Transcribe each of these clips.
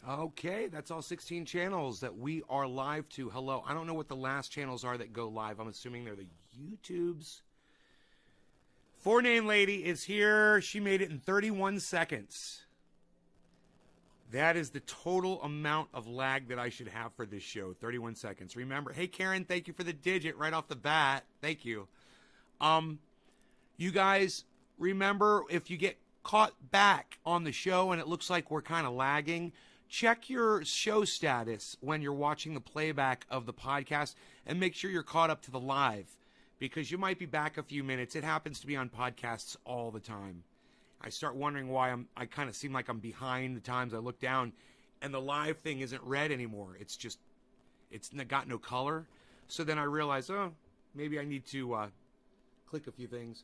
Okay, that's all 16 channels that we are live to. Hello. I don't know what the last channels are that go live. I'm assuming they're the YouTubes. Four Name Lady is here. She made it in 31 seconds. That is the total amount of lag that I should have for this show. 31 seconds. Remember, hey Karen, thank you for the digit right off the bat. Thank you. You guys, remember, if you get caught back on the show and it looks like we're kind of lagging, check your show status when you're watching the playback of the podcast and make sure you're caught up to the live, because you might be back a few minutes. It happens to be on podcasts all the time. I start wondering why I kind of seem like I'm behind the times I look down and the live thing isn't red anymore. It's got no color. So then I realize, maybe I need to click a few things.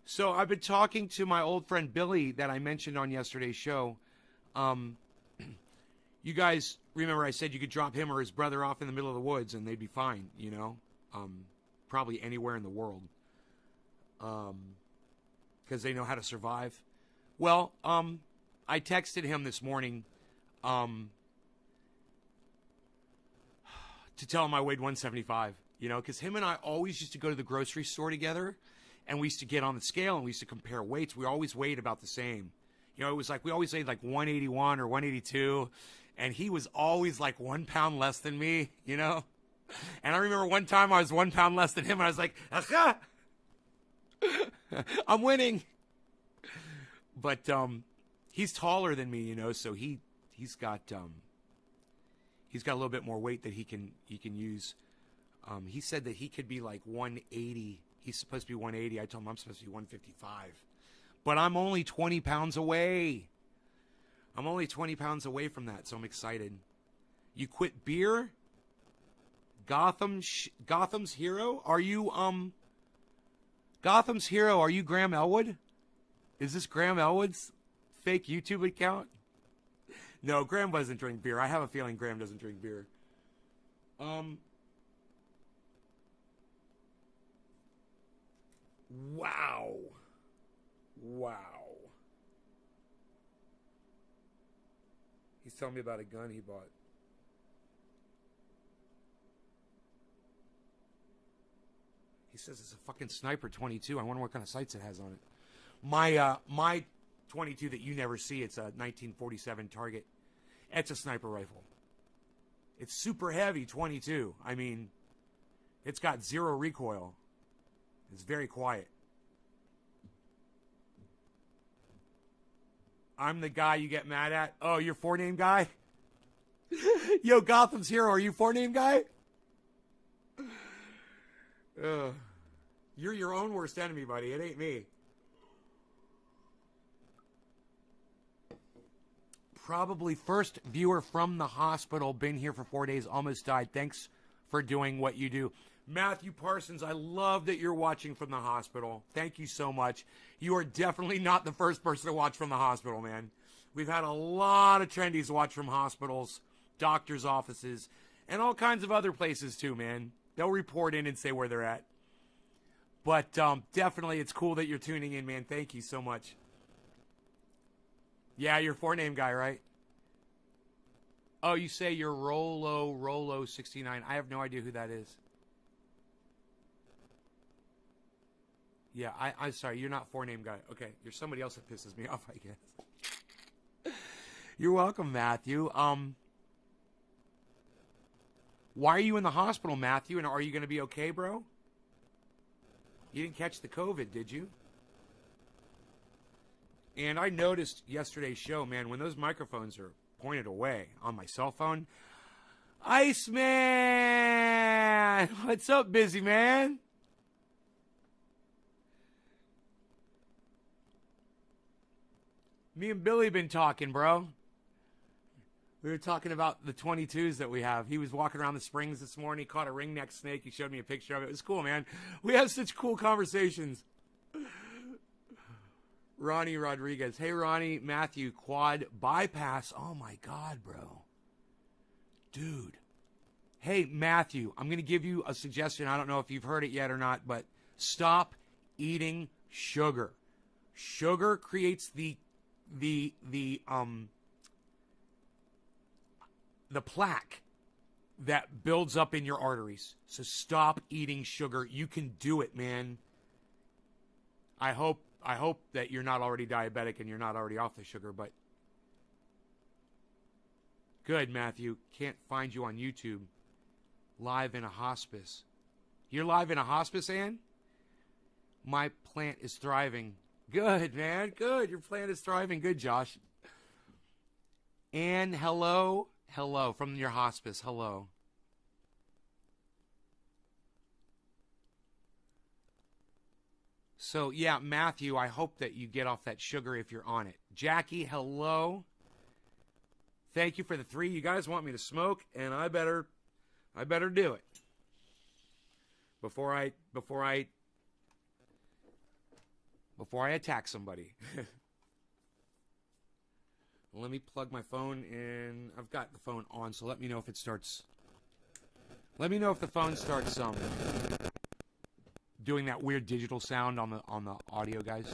So I've been talking to my old friend Billy that I mentioned on yesterday's show. You guys remember I said you could drop him or his brother off in the middle of the woods and they'd be fine, you know? Probably anywhere in the world. Because they know how to survive. Well, I texted him this morning to tell him I weighed 175, you know, because him and I always used to go to the grocery store together, and we used to get on the scale and we used to compare weights. We always weighed about the same. You know, it was like we always weighed like 181 or 182, and he was always like 1 pound less than me, you know. And I remember one time I was 1 pound less than him, and I was like, aha! I'm winning. But he's taller than me, you know, so he's got a little bit more weight that he can use. He said that he could be like 180. He's supposed to be 180. I told him I'm supposed to be 155. But I'm only 20 pounds away. I'm only 20 pounds away from that, so I'm excited. You quit beer? Gotham's hero? Are you Gotham's hero? Are you Graham Elwood? Is this Graham Elwood's fake YouTube account? No, Graham doesn't drink beer. I have a feeling Graham doesn't drink beer. Wow. He's telling me about a gun he bought. He says it's a fucking Sniper 22. I wonder what kind of sights it has on it. My 22 that you never see, it's a 1947 Target. It's a sniper rifle. It's super heavy 22. I mean, it's got zero recoil. It's very quiet. I'm the guy you get mad at. Oh, you're Four Name guy? Yo, Gotham's hero, are you Four Name guy? You're your own worst enemy, buddy. It ain't me. Probably first viewer from the hospital. Been here for 4 days. Almost died. Thanks for doing what you do. Matthew Parsons, I love that you're watching from the hospital. Thank you so much. You are definitely not the first person to watch from the hospital, man. We've had a lot of trendies watch from hospitals, doctors' offices, and all kinds of other places too, man. They'll report in and say where they're at. But definitely it's cool that you're tuning in, man. Thank you so much. Yeah, you're Four Name guy, right? Oh, you say you're Rolo 69. I have no idea who that is. Yeah, I'm sorry. You're not Four Name guy. Okay, you're somebody else that pisses me off, I guess. You're welcome, Matthew. Why are you in the hospital, Matthew? And are you going to be okay, bro? You didn't catch the COVID, did you? And I noticed yesterday's show, man, when those microphones are pointed away on my cell phone. Iceman! What's up, busy man? Me and Billy been talking, bro. We were talking about the 22s that we have. He was walking around the springs this morning. He caught a ringneck snake. He showed me a picture of it. It was cool, man. We have such cool conversations. Ronnie Rodriguez. Hey, Ronnie. Matthew, quad bypass. Oh, my God, bro. Dude. Hey, Matthew, I'm going to give you a suggestion. I don't know if you've heard it yet or not, but stop eating sugar. Sugar creates the the plaque that builds up in your arteries. So stop eating sugar. You can do it, man. I hope that you're not already diabetic and you're not already off the sugar, but good, Matthew. Can't find you on YouTube. Live in a hospice. You're live in a hospice, Ann? My plant is thriving. Good, man. Good. Your plant is thriving. Good, Josh. Ann, hello. Hello. From your hospice. Hello. So, yeah, Matthew, I hope that you get off that sugar if you're on it. Jackie, hello. Thank you for the 3. You guys want me to smoke, and I better do it. Before I attack somebody. Let me plug my phone in. I've got the phone on, so let me know if it starts. Let me know if the phone starts doing that weird digital sound on the audio, guys.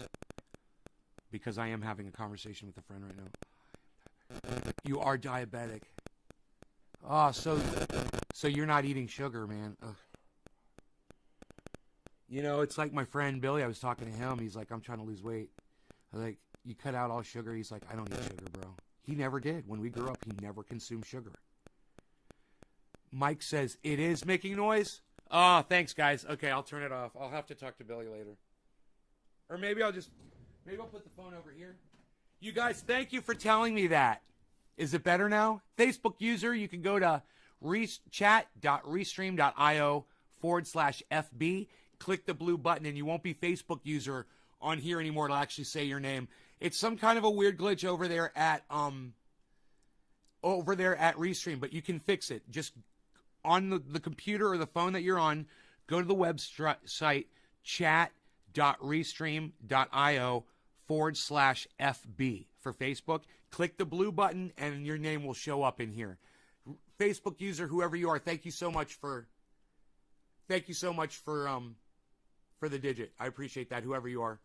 Because I am having a conversation with a friend right now. You are diabetic. Oh, so you're not eating sugar, man. Ugh. You know, it's like my friend Billy. I was talking to him. He's like, I'm trying to lose weight. I was like, you cut out all sugar. He's like, I don't eat sugar, bro. He never did. When we grew up, he never consumed sugar. Mike says, it is making noise? Oh, thanks, guys. Okay, I'll turn it off. I'll have to talk to Billy later. Or maybe I'll put the phone over here. You guys, thank you for telling me that. Is it better now? Facebook user, you can go to chat.restream.io/FB. Click the blue button, and you won't be Facebook user on here anymore. It'll actually say your name. It's some kind of a weird glitch over there at Restream, but you can fix it. Just on the computer or the phone that you're on, go to the website chat.restream.io/FB for Facebook. Click the blue button, and your name will show up in here. Facebook user, whoever you are, thank you so much for the digit. I appreciate that, whoever you are.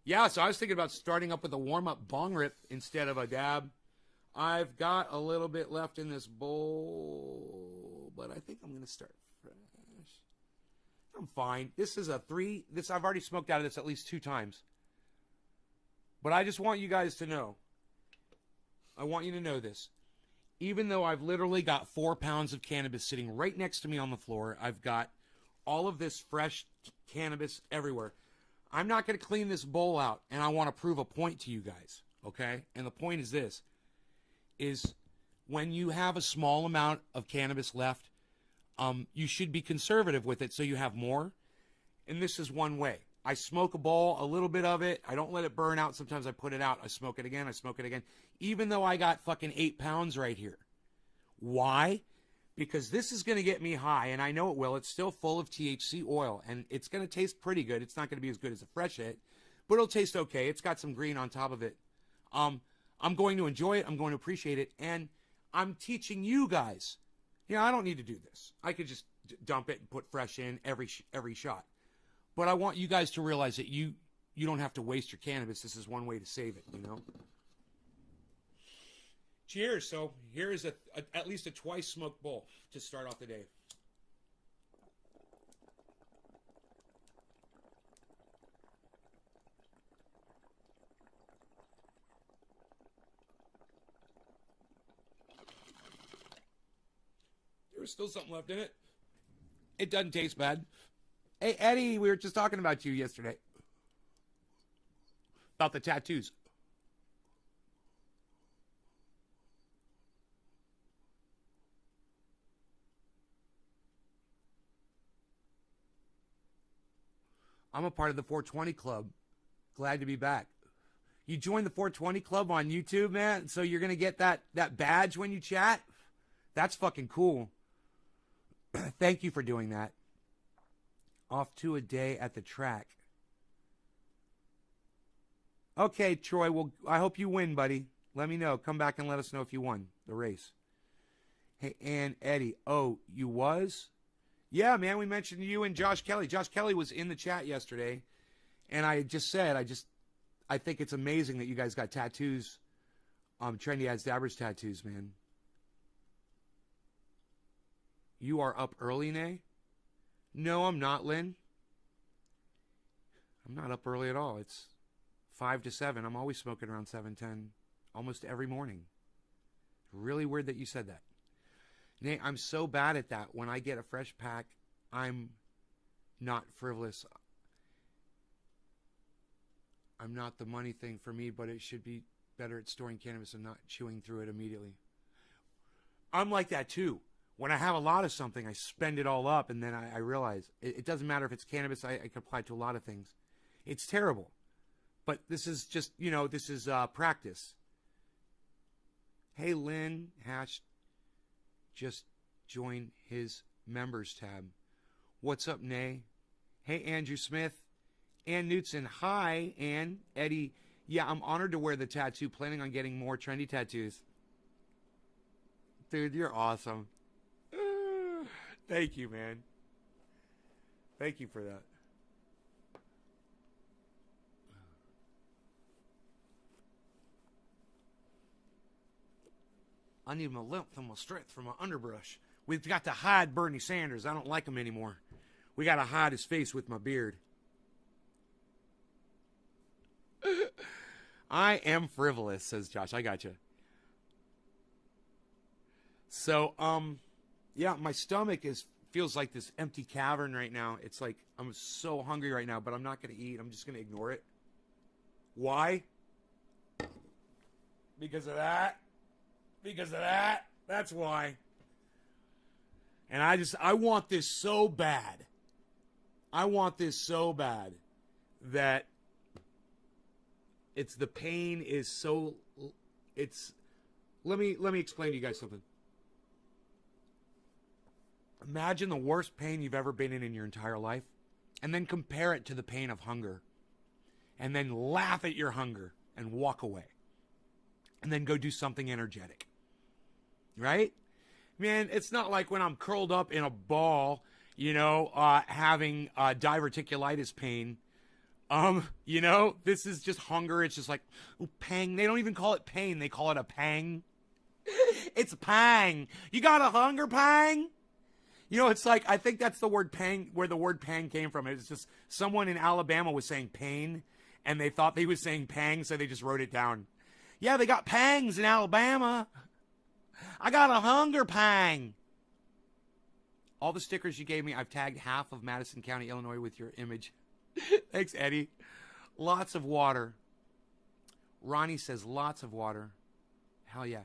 Yeah, so I was thinking about starting up with a warm-up bong rip instead of a dab. I've got a little bit left in this bowl, but I think I'm going to start fresh. I'm fine. This is I've already smoked out of this at least 2 times. But I just want you guys to know. I want you to know this. Even though I've literally got 4 pounds of cannabis sitting right next to me on the floor, I've got all of this fresh cannabis everywhere. I'm not going to clean this bowl out, and I want to prove a point to you guys, okay? And the point is this, is when you have a small amount of cannabis left, you should be conservative with it so you have more. And this is one way. I smoke a bowl, a little bit of it. I don't let it burn out. Sometimes I put it out. I smoke it again. Even though I got fucking 8 pounds right here. Why? Because this is going to get me high, and I know it will. It's still full of THC oil, and it's going to taste pretty good. It's not going to be as good as a fresh hit, but it'll taste okay. It's got some green on top of it. I'm going to enjoy it. I'm going to appreciate it, and I'm teaching you guys. You know, I don't need to do this. I could just dump it and put fresh in every shot. But I want you guys to realize that you don't have to waste your cannabis. This is one way to save it, you know. Cheers. So here is at least a twice smoked bowl to start off the day. There's still something left in it. It doesn't taste bad. Hey, Eddie, we were just talking about you yesterday. About the tattoos. I'm a part of the 420 Club. Glad to be back. You joined the 420 Club on YouTube, man, so you're going to get that badge when you chat? That's fucking cool. Thank you for doing that. Off to a day at the track. Okay, Troy, well, I hope you win, buddy. Let me know. Come back and let us know if you won the race. Hey, and Eddie. Oh, you was? Yeah, man, we mentioned you and Josh Kelly. Josh Kelly was in the chat yesterday, and I just said, I think it's amazing that you guys got tattoos Trendy Ads Dabbers Tattoos, man. You are up early, Nay? No, I'm not, Lynn. I'm not up early at all. It's 5 to 7. I'm always smoking around 7:10, almost every morning. Really weird that you said that. Nay, I'm so bad at that. When I get a fresh pack, I'm not frivolous. I'm not the money thing for me, but it should be better at storing cannabis and not chewing through it immediately. I'm like that too. When I have a lot of something, I spend it all up, and then I realize it doesn't matter if it's cannabis. I can apply it to a lot of things. It's terrible. But this is just, this is practice. Hey, Lynn Hatch just joined his members tab. What's up, Nay? Hey, Andrew Smith. Ann Knutson. Hi, Ann. Eddie. Yeah, I'm honored to wear the tattoo. Planning on getting more trendy tattoos. Dude, you're awesome. Thank you, man. Thank you for that. I need my lymph and my strength from my underbrush. We've got to hide Bernie Sanders. I don't like him anymore. We got to hide his face with my beard. I am frivolous, says Josh. I got you. So, yeah, my stomach feels like this empty cavern right now. It's like I'm so hungry right now, but I'm not going to eat. I'm just going to ignore it. Why? Because of that. Because of that. That's why. And I want this so bad. I want this so bad that the pain is so, let me explain to you guys something. Imagine the worst pain you've ever been in your entire life, and then compare it to the pain of hunger, and then laugh at your hunger and walk away, and then go do something energetic. Right? Man, it's not like when I'm curled up in a ball, having diverticulitis pain. This is just hunger. It's just like, ooh, pang. They don't even call it pain. They call it a pang. It's a pang. You got a hunger pang? It's like, I think that's the word pang, where the word pang came from. It's just someone in Alabama was saying pain, and they thought they was saying pang, so they just wrote it down. Yeah, they got pangs in Alabama. I got a hunger pang. All the stickers you gave me, I've tagged half of Madison County, Illinois with your image. Thanks, Eddie. Lots of water. Ronnie says lots of water. Hell yeah.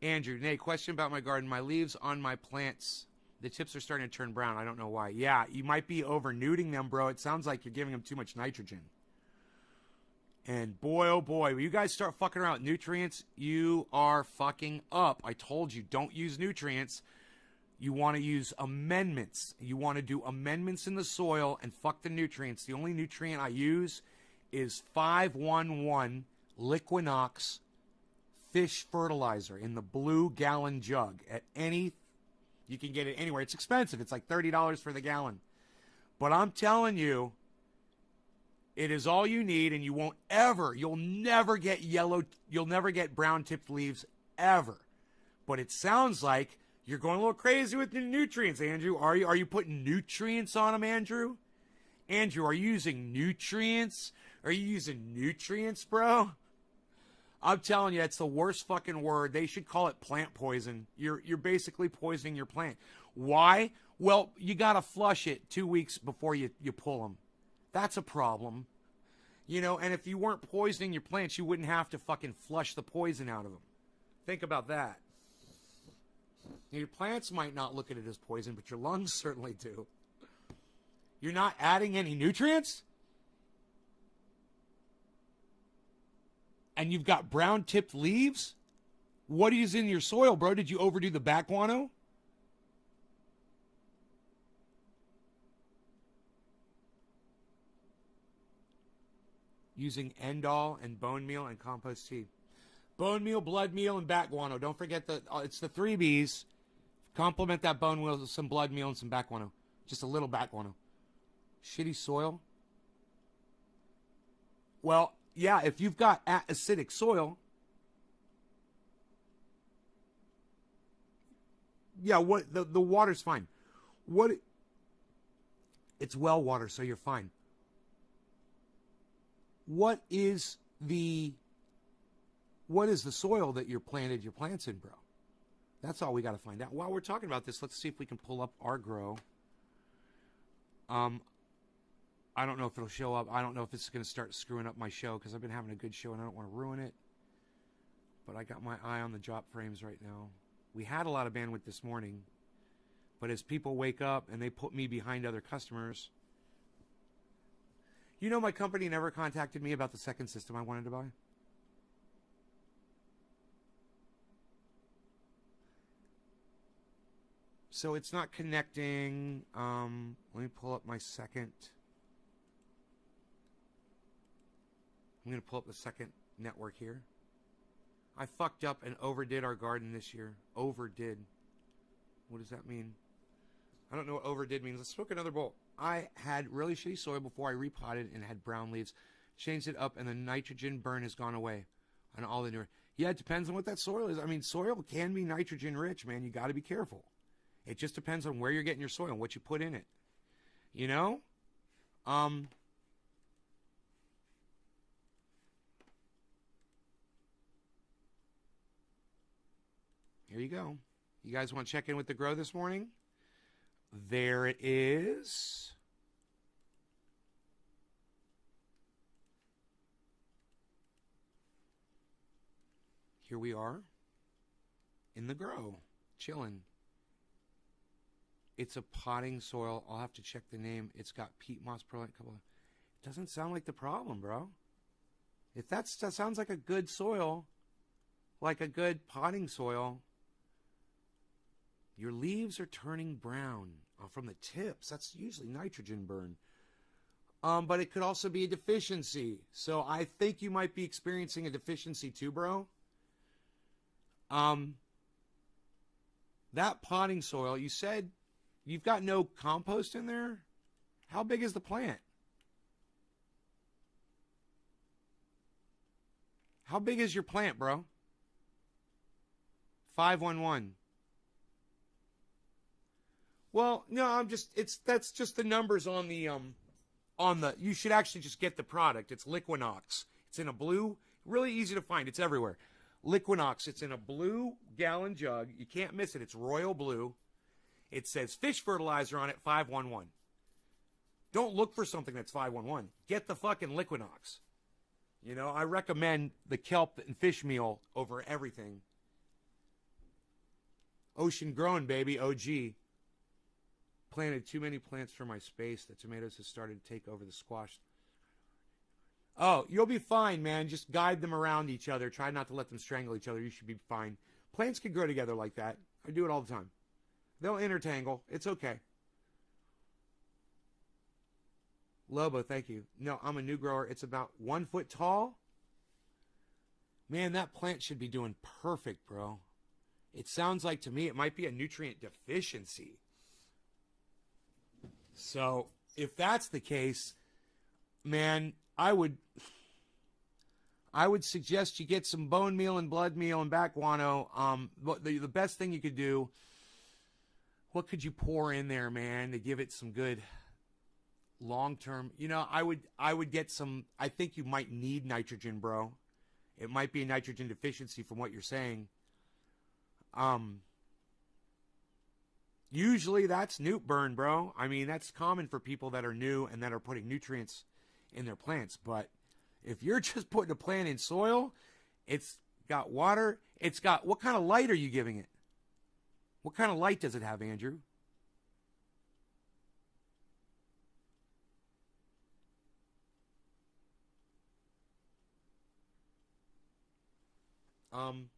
Andrew, Nay, question about my garden. My leaves on my plants, the tips are starting to turn brown. I don't know why. Yeah, you might be over-nuding them, bro. It sounds like you're giving them too much nitrogen. And boy, oh boy, when you guys start fucking around with nutrients, you are fucking up. I told you, don't use nutrients. You want to use amendments. You want to do amendments in the soil and fuck the nutrients. The only nutrient I use is 511 Liquinox fish fertilizer in the blue gallon jug. You can get it anywhere. It's expensive. It's like $30 for the gallon. But I'm telling you, it is all you need, and you'll never get brown tipped leaves ever. But it sounds like you're going a little crazy with the nutrients, Andrew. Are you putting nutrients on them, Andrew? Andrew, are you using nutrients? Are you using nutrients, bro? I'm telling you, it's the worst fucking word. They should call it plant poison. You're basically poisoning your plant. Why? Well, you got to flush it 2 weeks before you pull them. That's a problem. And if you weren't poisoning your plants, you wouldn't have to fucking flush the poison out of them. Think about that. Your plants might not look at it as poison, but your lungs certainly do. You're not adding any nutrients? And you've got brown-tipped leaves? What is in your soil, bro? Did you overdo the back guano? Using Endol and bone meal and compost tea. Bone meal, blood meal, and bat guano. Don't forget it's the 3 Bs. Complement that bone meal with some blood meal and some bat guano. Just a little bat guano. Shitty soil. Well, yeah, if you've got acidic soil, Yeah, what the water's fine. What it's well water, so you're fine. What is the soil that you're planted your plants in, bro? That's all we got to find out. While we're talking about this, let's see if we can pull up our grow. I don't know if it'll show up. I don't know if it's going to start screwing up my show because I've been having a good show and I don't want to ruin it. But I got my eye on the drop frames right now. We had a lot of bandwidth this morning, but as people wake up and they put me behind other customers, you know, my company never contacted me about the second system I wanted to buy. So it's not connecting. Let me pull up my second. I'm going to pull up the second network here. I fucked up and overdid our garden this year. Overdid. What does that mean? I don't know what overdid means. Let's smoke another bowl. I had really shitty soil before I repotted and had brown leaves. Changed it up and the nitrogen burn has gone away on all the newer. Yeah, it depends on what that soil is. I mean, soil can be nitrogen rich, man. You got to be careful. It just depends on where you're getting your soil and what you put in it. You know? Here you go. You guys want to check in with the grow this morning? There it is. Here we are in the grow, chilling. It's a potting soil. I'll have to check the name. It's got peat moss perlite. It doesn't sound like the problem, bro. If that sounds like a good soil, like a good potting soil, your leaves are turning brown from the tips. That's usually nitrogen burn. But it could also be a deficiency. So I think you might be experiencing a deficiency too, bro. That potting soil, you said you've got no compost in there? How big is the plant? How big is your plant, bro? 511. Well, no, that's just the numbers on the, you should actually just get the product. It's Liquinox. It's in a blue, really easy to find. It's everywhere. Liquinox. It's in a blue gallon jug. You can't miss it. It's royal blue. It says fish fertilizer on it, 511. Don't look for something that's 511. Get the fucking Liquinox. You know, I recommend the kelp and fish meal over everything. Ocean grown, baby, OG. Planted too many plants for my space. The tomatoes have started to take over the squash. Oh, you'll be fine, man. Just guide them around each other. Try not to let them strangle each other. You should be fine. Plants can grow together like that. I do it all the time. They'll intertangle. It's okay. Lobo, thank you. No, I'm a new grower. It's about 1 foot tall. Man, that plant should be doing perfect, bro. It sounds like to me it might be a nutrient deficiency. So if that's the case, man, I would suggest you get some bone meal and blood meal and back guano. The best thing you could do, what could you pour in there, man, to give it some good long-term? You know, I would get some, I think you might need nitrogen, bro. It might be a nitrogen deficiency from what you're saying. Usually that's newt burn, bro. I mean, that's common for people that are new and that are putting nutrients in their plants. But if you're just putting a plant in soil, it's got water. It's got, what kind of light are you giving it? What kind of light does it have, Andrew?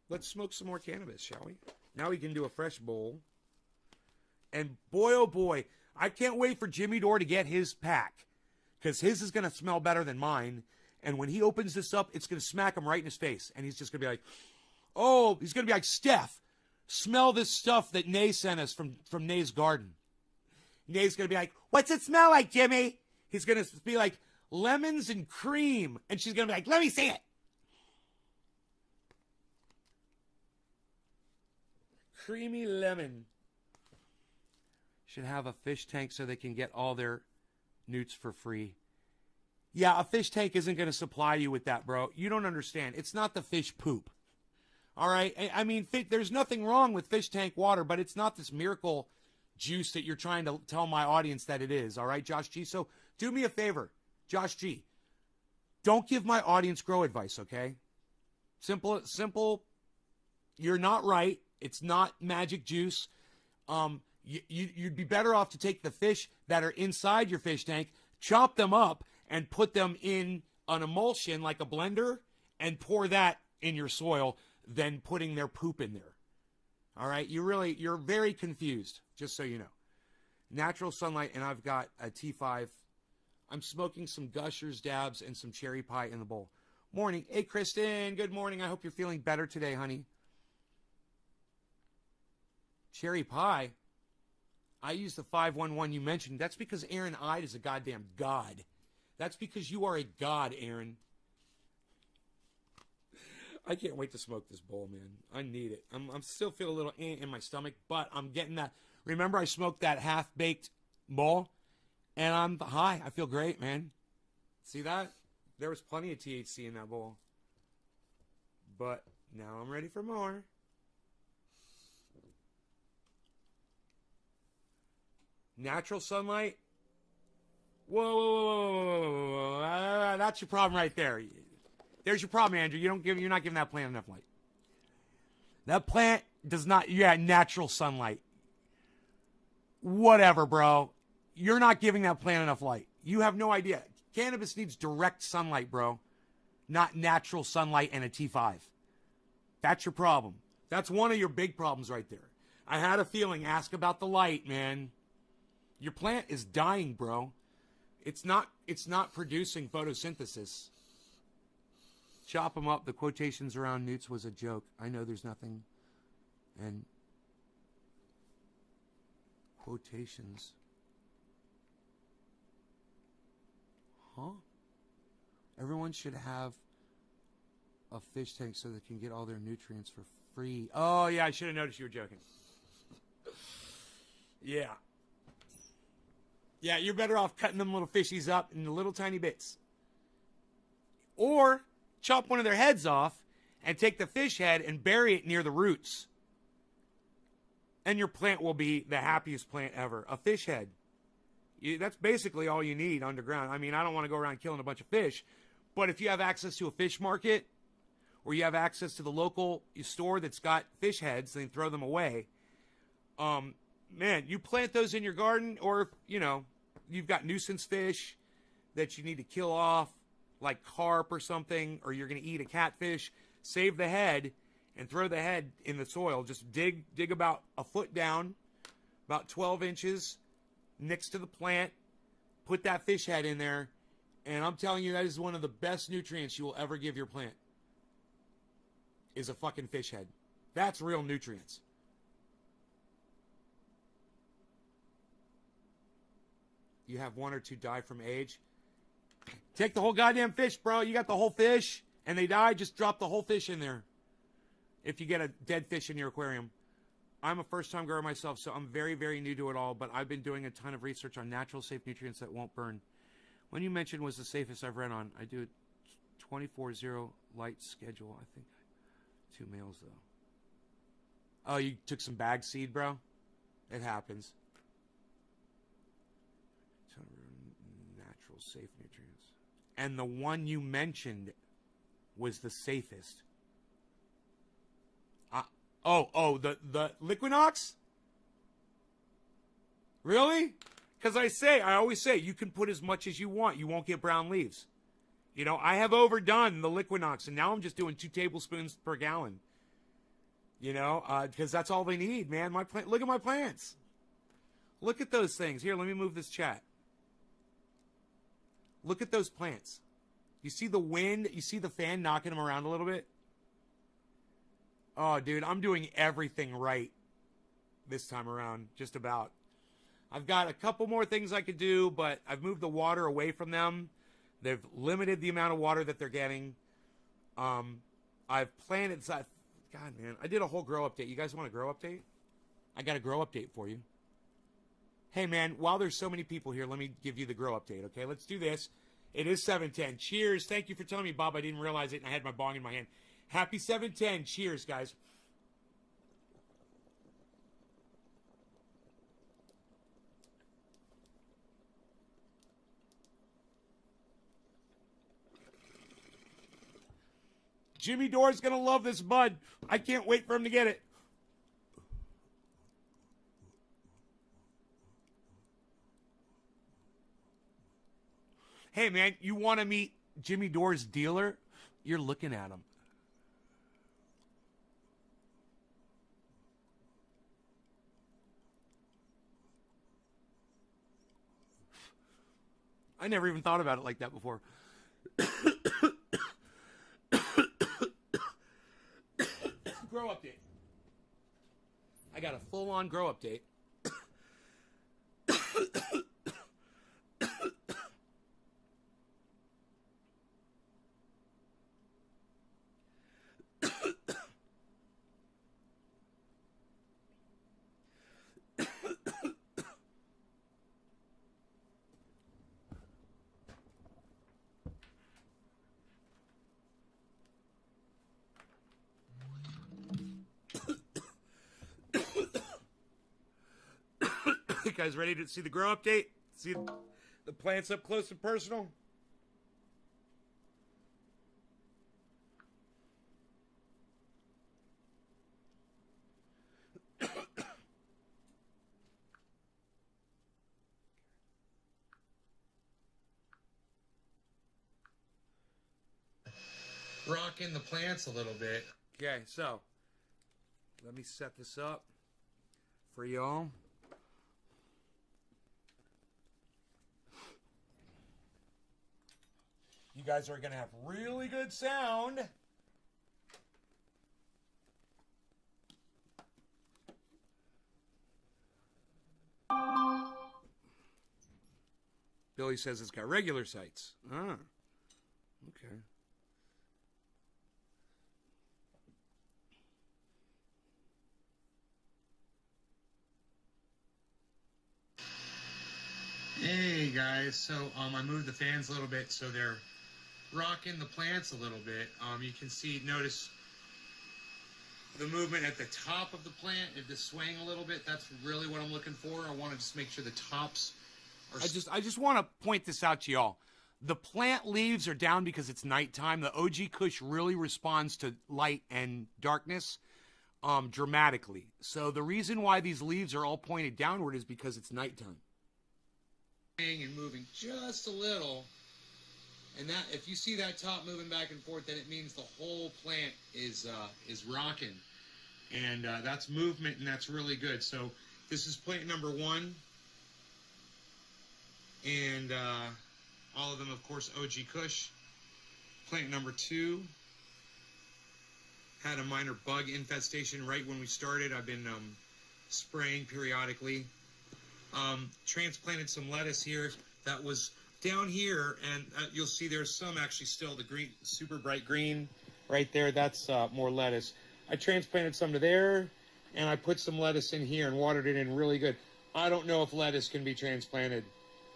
Let's smoke some more cannabis, shall we? Now we can do a fresh bowl. And boy, oh boy, I can't wait for Jimmy Dore to get his pack. Because his is going to smell better than mine. And when he opens this up, it's going to smack him right in his face. And he's just going to be like, oh, he's going to be like, Steph, smell this stuff that Nay sent us from Nay's garden. Nay's going to be like, what's it smell like, Jimmy? He's going to be like, lemons and cream. And she's going to be like, let me see it. Creamy lemon. should have a fish tank so they can get all their newts for free. Yeah, a fish tank isn't going to supply you with that, bro. You don't understand. It's not the fish poop. All right? I mean, there's nothing wrong with fish tank water, but it's not this miracle juice that you're trying to tell my audience that it is. All right, Josh G? So do me a favor, Josh G. Don't give my audience grow advice, okay? Simple. You're not right. It's not magic juice. You'd be better off to take the fish that are inside your fish tank, chop them up, and put them in an emulsion like a blender and pour that in your soil than putting their poop in there. All right? You're very confused, just so you know. Natural sunlight, and I've got a T5. I'm smoking some Gushers dabs and some cherry pie in the bowl. Morning. Hey, Kristen. Good morning. I hope you're feeling better today, honey. Cherry pie. I use the 511 you mentioned. That's because Aaron Ide is a goddamn god. That's because you are a god, Aaron. I can't wait to smoke this bowl, man. I need it. I'm still feeling a little in my stomach, but I'm getting that. Remember, I smoked that half-baked bowl, and I'm high. I feel great, man. See that? There was plenty of THC in that bowl. But now I'm ready for more. Natural sunlight. Whoa. That's your problem right there. There's your problem, Andrew. You're not giving that plant enough light. That plant does not, natural sunlight. Whatever, bro. You're not giving that plant enough light. You have no idea. Cannabis needs direct sunlight, bro. Not natural sunlight and a T5. That's your problem. That's one of your big problems right there. I had a feeling. Ask about the light, man. Your plant is dying, bro. It's not producing photosynthesis. Chop them up. The quotations around newts was a joke. I know there's nothing. And quotations. Huh? Everyone should have a fish tank so they can get all their nutrients for free. Oh, yeah, I should have noticed you were joking. Yeah. Yeah, you're better off cutting them little fishies up into little tiny bits. Or chop one of their heads off and take the fish head and bury it near the roots. And your plant will be the happiest plant ever. A fish head. That's basically all you need underground. I mean, I don't want to go around killing a bunch of fish, but if you have access to a fish market or you have access to the local store that's got fish heads, then throw them away. Man, you plant those in your garden, or, you've got nuisance fish that you need to kill off, like carp or something, or you're going to eat a catfish, save the head and throw the head in the soil. Just dig about a foot down, about 12 inches next to the plant, put that fish head in there, and I'm telling you, that is one of the best nutrients you will ever give your plant, is a fucking fish head. That's real nutrients. You have one or two die from age. Take the whole goddamn fish, bro. You got the whole fish, and they die, just drop the whole fish in there. If you get a dead fish in your aquarium. I'm a first-time grower myself, so I'm very, very new to it all, but I've been doing a ton of research on natural, safe nutrients that won't burn. One you mentioned was the safest I've read on. I do a 24/0 light schedule. I think 2 males, though. Oh, you took some bag seed, bro? It happens. Natural, safe nutrients. And the one you mentioned was the safest. The Liquinox? Really? Because I always say, you can put as much as you want. You won't get brown leaves. I have overdone the Liquinox, and now I'm just doing 2 tablespoons per gallon. Because that's all they need, man. Look at my plants. Look at those things. Here, let me move this chat. Look at those plants. You see the wind? You see the fan knocking them around a little bit? Oh, dude, I'm doing everything right this time around, just about. I've got a couple more things I could do, but I've moved the water away from them. They've limited the amount of water that they're getting. I've planted... God, man, I did a whole grow update. You guys want a grow update? I got a grow update for you. Hey, man, while there's so many people here, let me give you the grow update, okay? Let's do this. It is 7:10. Cheers. Thank you for telling me, Bob. I didn't realize it, and I had my bong in my hand. Happy 7:10. Cheers, guys. Jimmy Dore's going to love this bud. I can't wait for him to get it. Hey, man, you want to meet Jimmy Dore's dealer? You're looking at him. I never even thought about it like that before. Grow update. I got a full-on grow update. You guys ready to see the grow update? See the plants up close and personal? Rocking the plants a little bit. Okay, so let me set this up for y'all. You guys are going to have really good sound. Billy says it's got regular sights. Ah, okay. Hey guys, so I moved the fans a little bit so they're rocking the plants a little bit. You can notice the movement at the top of the plant, the swaying a little bit. That's really what I'm looking for. I want to just make sure the tops are... I just want to point this out to y'all. The plant leaves are down because it's nighttime. The OG Kush really responds to light and darkness dramatically. So the reason why these leaves are all pointed downward is because it's nighttime. And moving just a little, and that if you see that top moving back and forth, then it means the whole plant is rocking, and that's movement, and that's really good. So this is plant number 1, and all of them, of course, OG Kush. Plant number 2 had a minor bug infestation right when we started. I've been spraying periodically. Transplanted some lettuce here that was down here, and you'll see there's some actually still, the green, super bright green right there. That's more lettuce. I transplanted some to there, and I put some lettuce in here and watered it in really good. I don't know if lettuce can be transplanted,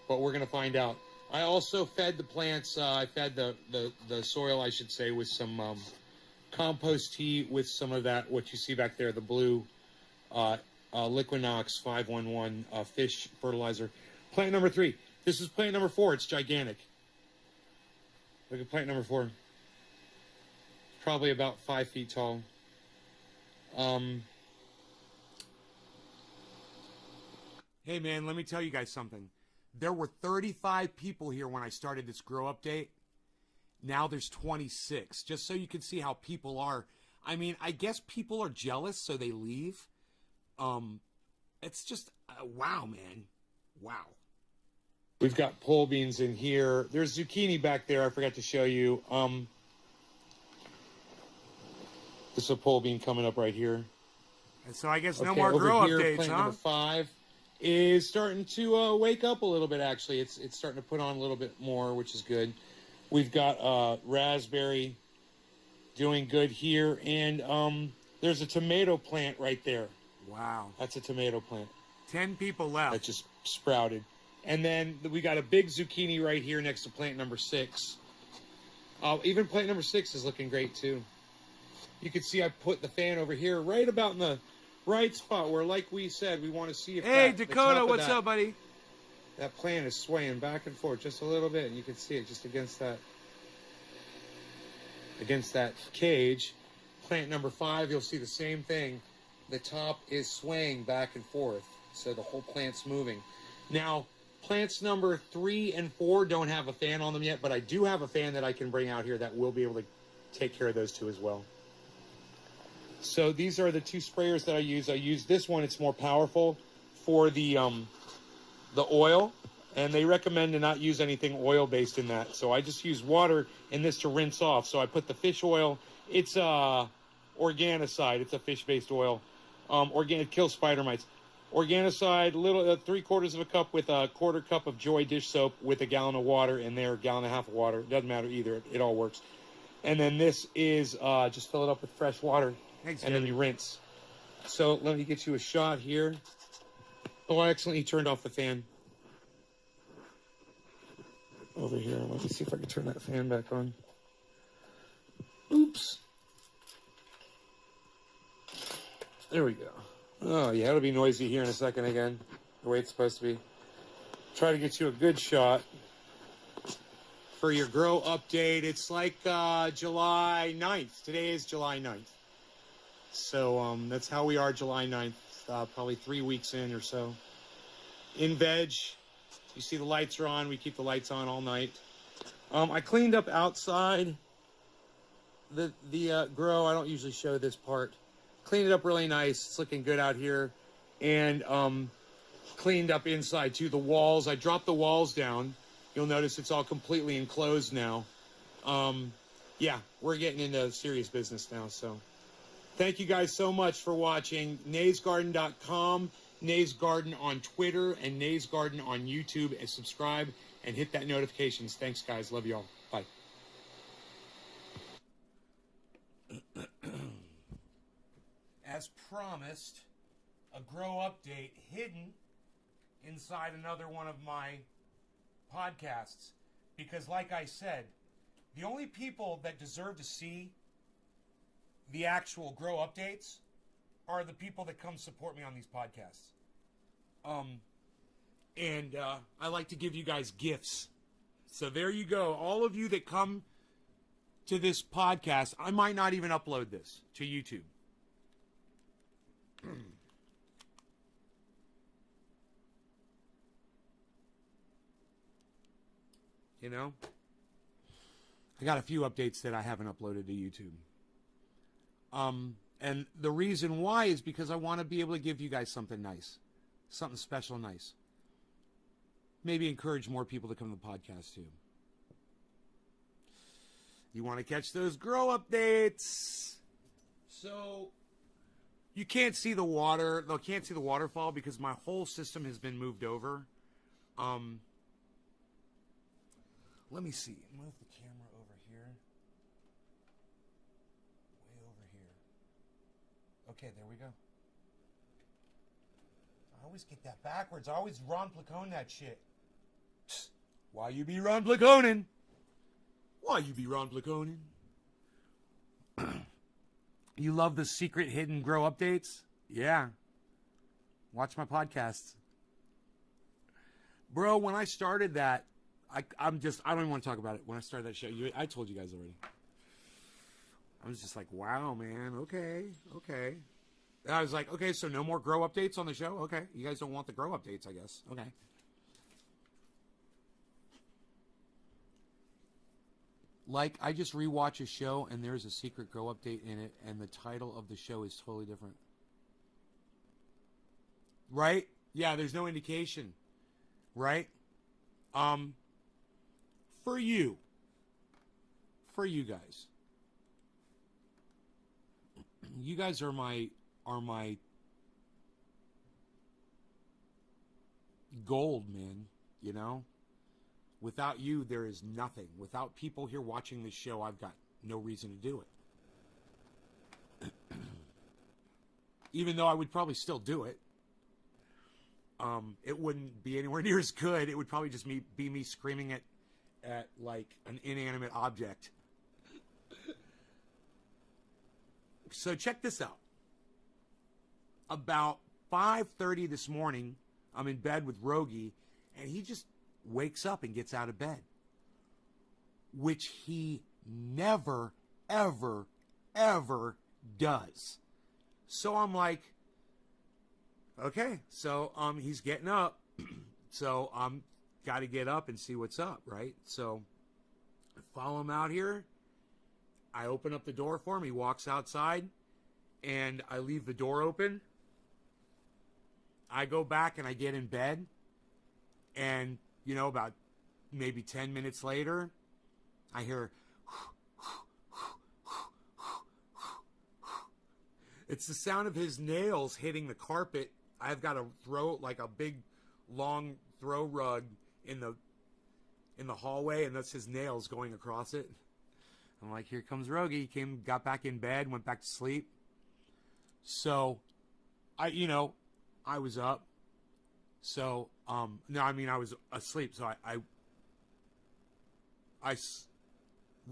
but we're going to find out. I also fed the plants, I fed the soil, I should say, with some compost tea with some of that, what you see back there, the blue Liquinox 511 fish fertilizer. Plant number 3. This is plant number 4. It's gigantic. Look at plant number 4. It's probably about 5 feet tall. Hey man, let me tell you guys something. There were 35 people here when I started this grow update. Now there's 26. Just so you can see how people are. I mean, I guess people are jealous, so they leave. It's just, wow, man. Wow. We've got pole beans in here. There's zucchini back there. I forgot to show you. This is a pole bean coming up right here. And so I guess no more grow updates, plant number 5 is starting to wake up a little bit, actually. It's starting to put on a little bit more, which is good. We've got raspberry doing good here. And there's a tomato plant right there. Wow. That's a tomato plant. 10 people left. That just sprouted. And then we got a big zucchini right here next to plant number 6. Even plant number 6 is looking great too. You can see I put the fan over here right about in the right spot where, like we said, we want to see if Dakota, what's up, buddy? That plant is swaying back and forth just a little bit, and you can see it just against that cage. Plant number 5, you'll see the same thing. The top is swaying back and forth, so the whole plant's moving. Now, plants number 3 and 4 don't have a fan on them yet, but I do have a fan that I can bring out here that will be able to take care of those two as well. So these are the 2 sprayers that I use. I use this one, it's more powerful for the oil, and they recommend to not use anything oil-based in that. So I just use water in this to rinse off. So I put the fish oil. It's Organicide. It's a fish-based oil. Organic kills spider mites. Organicide, little 3/4 of a cup with a 1/4 cup of Joy dish soap with a gallon of water in there, 1.5 gallons of water. It doesn't matter either. It all works. And then this is just fill it up with fresh water. Thanks, and then you rinse. So let me get you a shot here. Oh, I accidentally turned off the fan. Over here. Let me see if I can turn that fan back on. Oops. There we go. Oh, yeah, it'll be noisy here in a second again. The way it's supposed to be. Try to get you a good shot. For your grow update, it's like July 9th. Today is July 9th. So that's how we are July 9th. Probably 3 weeks in or so. In veg. You see the lights are on. We keep the lights on all night. I cleaned up outside the grow. I don't usually show this part. Cleaned it up really nice. It's looking good out here. And cleaned up inside too. The walls. I dropped the walls down. You'll notice it's all completely enclosed now. Yeah, we're getting into serious business now. So thank you guys so much for watching. naysgarden.com. Nays Garden on Twitter and Nays Garden on YouTube, and subscribe and hit that notifications. Thanks, guys. Love y'all. Bye. As promised, a grow update hidden inside another one of my podcasts. Because like I said, the only people that deserve to see the actual grow updates are the people that come support me on these podcasts. I like to give you guys gifts. So there you go. All of you that come to this podcast, I might not even upload this to YouTube. You know? I got a few updates that I haven't uploaded to YouTube. And the reason why is because I want to be able to give you guys something nice. Something special nice. Maybe encourage more people to come to the podcast too. You want to catch those grow updates. So you can't see the water. You can't see the waterfall because my whole system has been moved over. Let me see. Move the camera over here. Way over here. Okay, there we go. I always get that backwards. I always Ron Placone that shit. Why you be Ron Placonin? Why you be Ron Placonin? You love the secret hidden grow updates? Yeah. Watch my podcasts. Bro, when I started that, I don't even want to talk about it. When I started that show, I told you guys already. I was just like, wow, man. Okay. And I was like, okay, so no more grow updates on the show? Okay. You guys don't want the grow updates, I guess. Okay. Like, I just rewatch a show and there's a secret grow update in it and the title of the show is totally different. Right? Yeah, there's no indication. Right? For you guys. You guys are my gold, man, you know? Without you, there is nothing. Without people here watching this show, I've got no reason to do it. Even though I would probably still do it. it wouldn't be anywhere near as good. It would probably just be me screaming at like an inanimate object. So check this out. About 5:30 this morning, I'm in bed with Rogie, and he just wakes up and gets out of bed, which he never, ever, ever does. So I'm like, okay, so he's getting up, so I'm got to get up and see what's up, right? So I follow him out here. I open up the door for him. He walks outside, and I leave the door open. I go back and I get in bed, and about maybe 10 minutes later, I hear. It's the sound of his nails hitting the carpet. I've got a a big, long throw rug in the hallway, and that's his nails going across it. I'm like, here comes Rogie. He got back in bed, went back to sleep. So, I was up. So, no, I mean, I was asleep. So I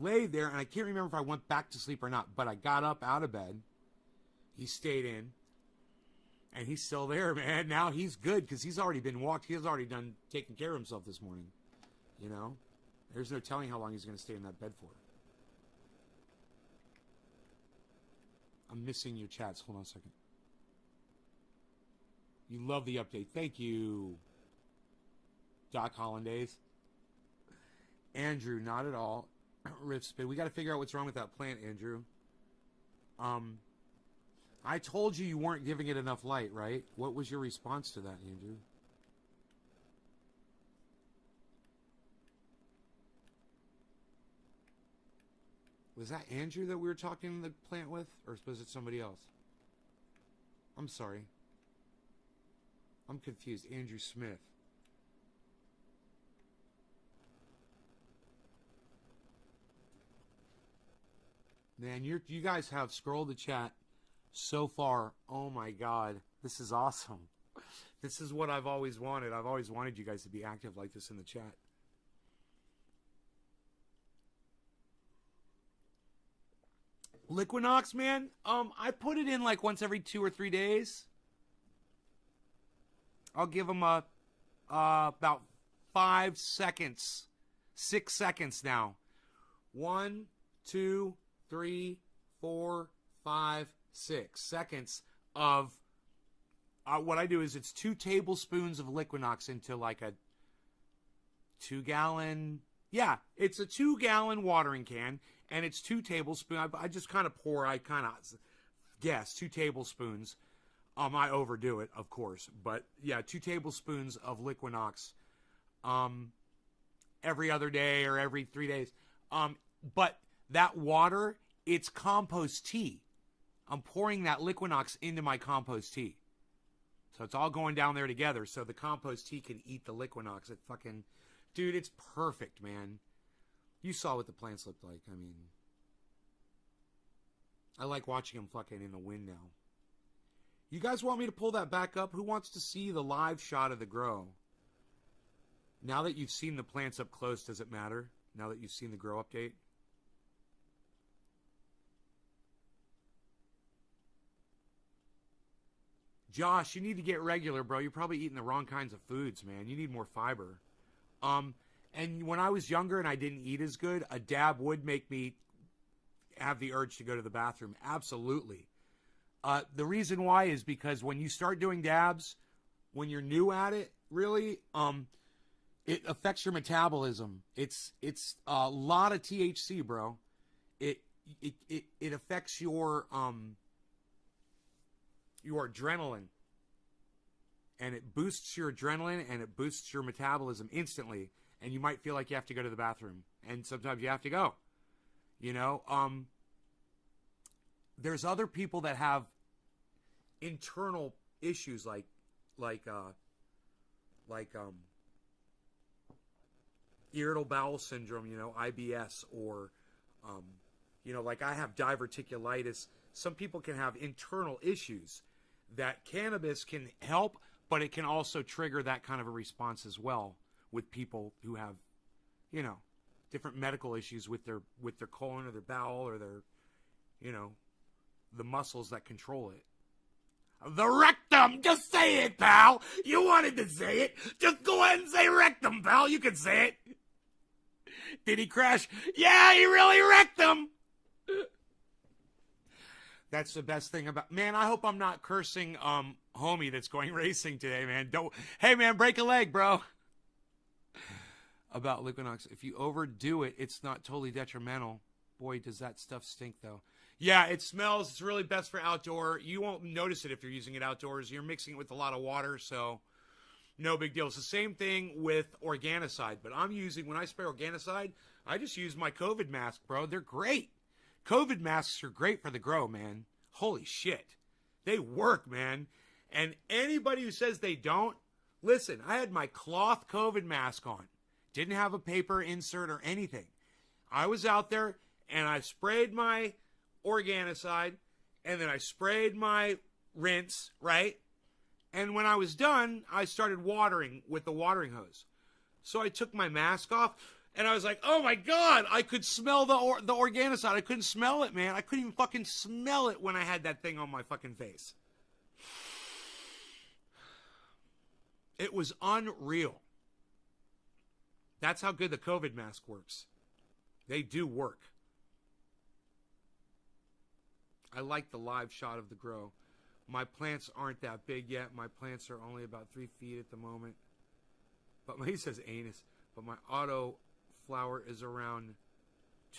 laid there, and I can't remember if I went back to sleep or not, but I got up out of bed. He stayed in, and he's still there, man. Now he's good because he's already been walked. He's already done taking care of himself this morning. There's no telling how long he's going to stay in that bed for. I'm missing your chats. Hold on a second. You love the update. Thank you, Doc Hollandaise. Andrew, not at all. Rift Spin. We got to figure out what's wrong with that plant, Andrew. I told you weren't giving it enough light, right? What was your response to that, Andrew? Was that Andrew that we were talking the plant with? Or was it somebody else? I'm sorry. I'm confused. Andrew Smith. Man, you guys have scrolled the chat so far. Oh my God. This is awesome. This is what I've always wanted. I've always wanted you guys to be active like this in the chat. Liquinox, man. I put it in like once every 2 or 3 days. I'll give them about 5 seconds, 6 seconds now. 1, 2, 3, 4, 5, 6 seconds of what I do is it's 2 tablespoons of Liquinox into like a 2-gallon. Yeah, it's a 2-gallon watering can, and it's 2 tablespoons. I just kind of pour. I kind of guess 2 tablespoons. I overdo it, of course, but yeah, 2 tablespoons of Liquinox, every other day or every 3 days. But that water, it's compost tea. I'm pouring that Liquinox into my compost tea. So it's all going down there together so the compost tea can eat the Liquinox. Dude, it's perfect, man. You saw what the plants looked like. I mean, I like watching them fucking in the wind now. You guys want me to pull that back up? Who wants to see the live shot of the grow? Now that you've seen the plants up close, does it matter? Now that you've seen the grow update? Josh, you need to get regular, bro. You're probably eating the wrong kinds of foods, man. You need more fiber. And when I was younger and I didn't eat as good, a dab would make me have the urge to go to the bathroom. Absolutely. The reason why is because when you start doing dabs, when you're new at it, really, it affects your metabolism. It's a lot of THC, bro. It affects your adrenaline, and it boosts your adrenaline and it boosts your metabolism instantly. And you might feel like you have to go to the bathroom, and sometimes you have to go. There's other people that have internal issues like irritable bowel syndrome, IBS, or like I have diverticulitis. Some people can have internal issues that cannabis can help, but it can also trigger that kind of a response as well with people who have, you know, different medical issues with their colon or their bowel or their, you know, the muscles that control it. The rectum! Just say it, pal! You wanted to say it! Just go ahead and say rectum, pal! You can say it! Did he crash? Yeah, he really wrecked him! That's the best thing about... Man, I hope I'm not cursing homie that's going racing today, man. Don't... Hey, man, break a leg, bro! About Liquinox. If you overdo it, it's not totally detrimental. Boy, does that stuff stink, though. Yeah, it smells. It's really best for outdoor. You won't notice it if you're using it outdoors. You're mixing it with a lot of water, so no big deal. It's the same thing with Organicide, but I'm using, when I spray Organicide, I just use my COVID mask, bro. They're great. COVID masks are great for the grow, man. Holy shit. They work, man. And anybody who says they don't, listen, I had my cloth COVID mask on. Didn't have a paper insert or anything. I was out there and I sprayed my Organicide and then I sprayed my rinse, right? And when I was done, I started watering with the watering hose. So I took my mask off and I was like, oh my God, I could smell the Organicide. I couldn't smell it, man. I couldn't even fucking smell it when I had that thing on my fucking face. It was unreal. That's how good the COVID mask works. They do work. I like the live shot of the grow. My plants aren't that big yet. My plants are only about 3 feet at the moment. But he says anus. But my auto flower is around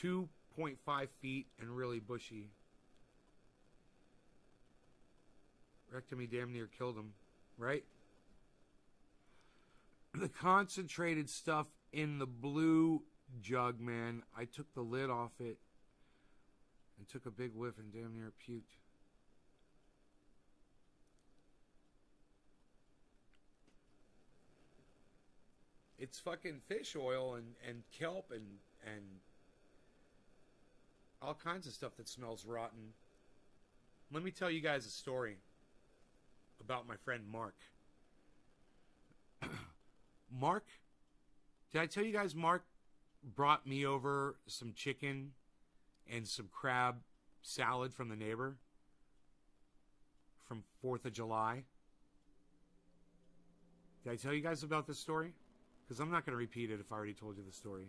2.5 feet and really bushy. Rectomy damn near killed him, right? The concentrated stuff in the blue jug, man. I took the lid off it and took a big whiff and damn near puked. It's fucking fish oil and kelp and all kinds of stuff that smells rotten. Let me tell you guys a story about my friend Mark. Mark, did I tell you guys Mark brought me over some chicken and some crab salad from the neighbor from 4th of July? Did I tell you guys about this story? Because I'm not going to repeat it if I already told you the story.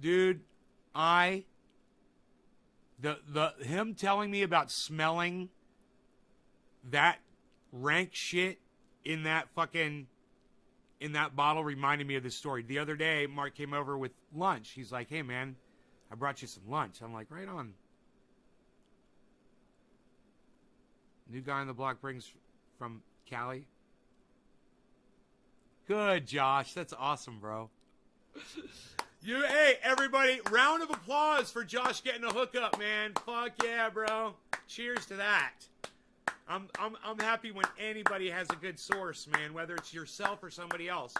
Dude, him telling me about smelling that rank shit in that bottle reminded me of this story. The other day, Mark came over with lunch. He's like, hey man, I brought you some lunch. I'm like, right on. New guy on the block brings from Cali. Good, Josh. That's awesome, bro. Hey, everybody, round of applause for Josh getting a hookup, man. Fuck yeah, bro. Cheers to that. I'm happy when anybody has a good source, man, whether it's yourself or somebody else.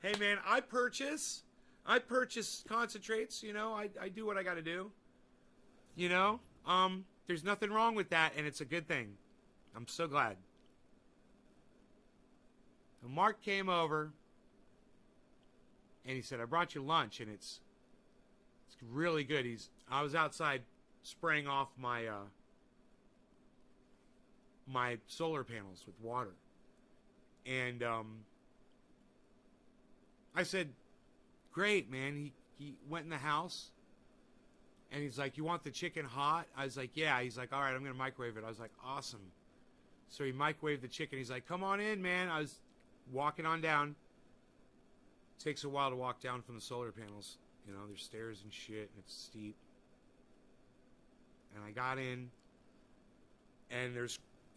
Hey, man, I purchase concentrates, you know. I do what I got to do. You know, there's nothing wrong with that, and it's a good thing. I'm so glad. And Mark came over. And he said, I brought you lunch, and it's really good. I was outside spraying off my my solar panels with water. And I said, great, man. He went in the house, and he's like, you want the chicken hot? I was like, yeah. He's like, all right, I'm going to microwave it. I was like, awesome. So he microwaved the chicken. He's like, come on in, man. I was walking on down. Takes a while to walk down from the solar panels. You know, there's stairs and shit, and it's steep. And I got in, and he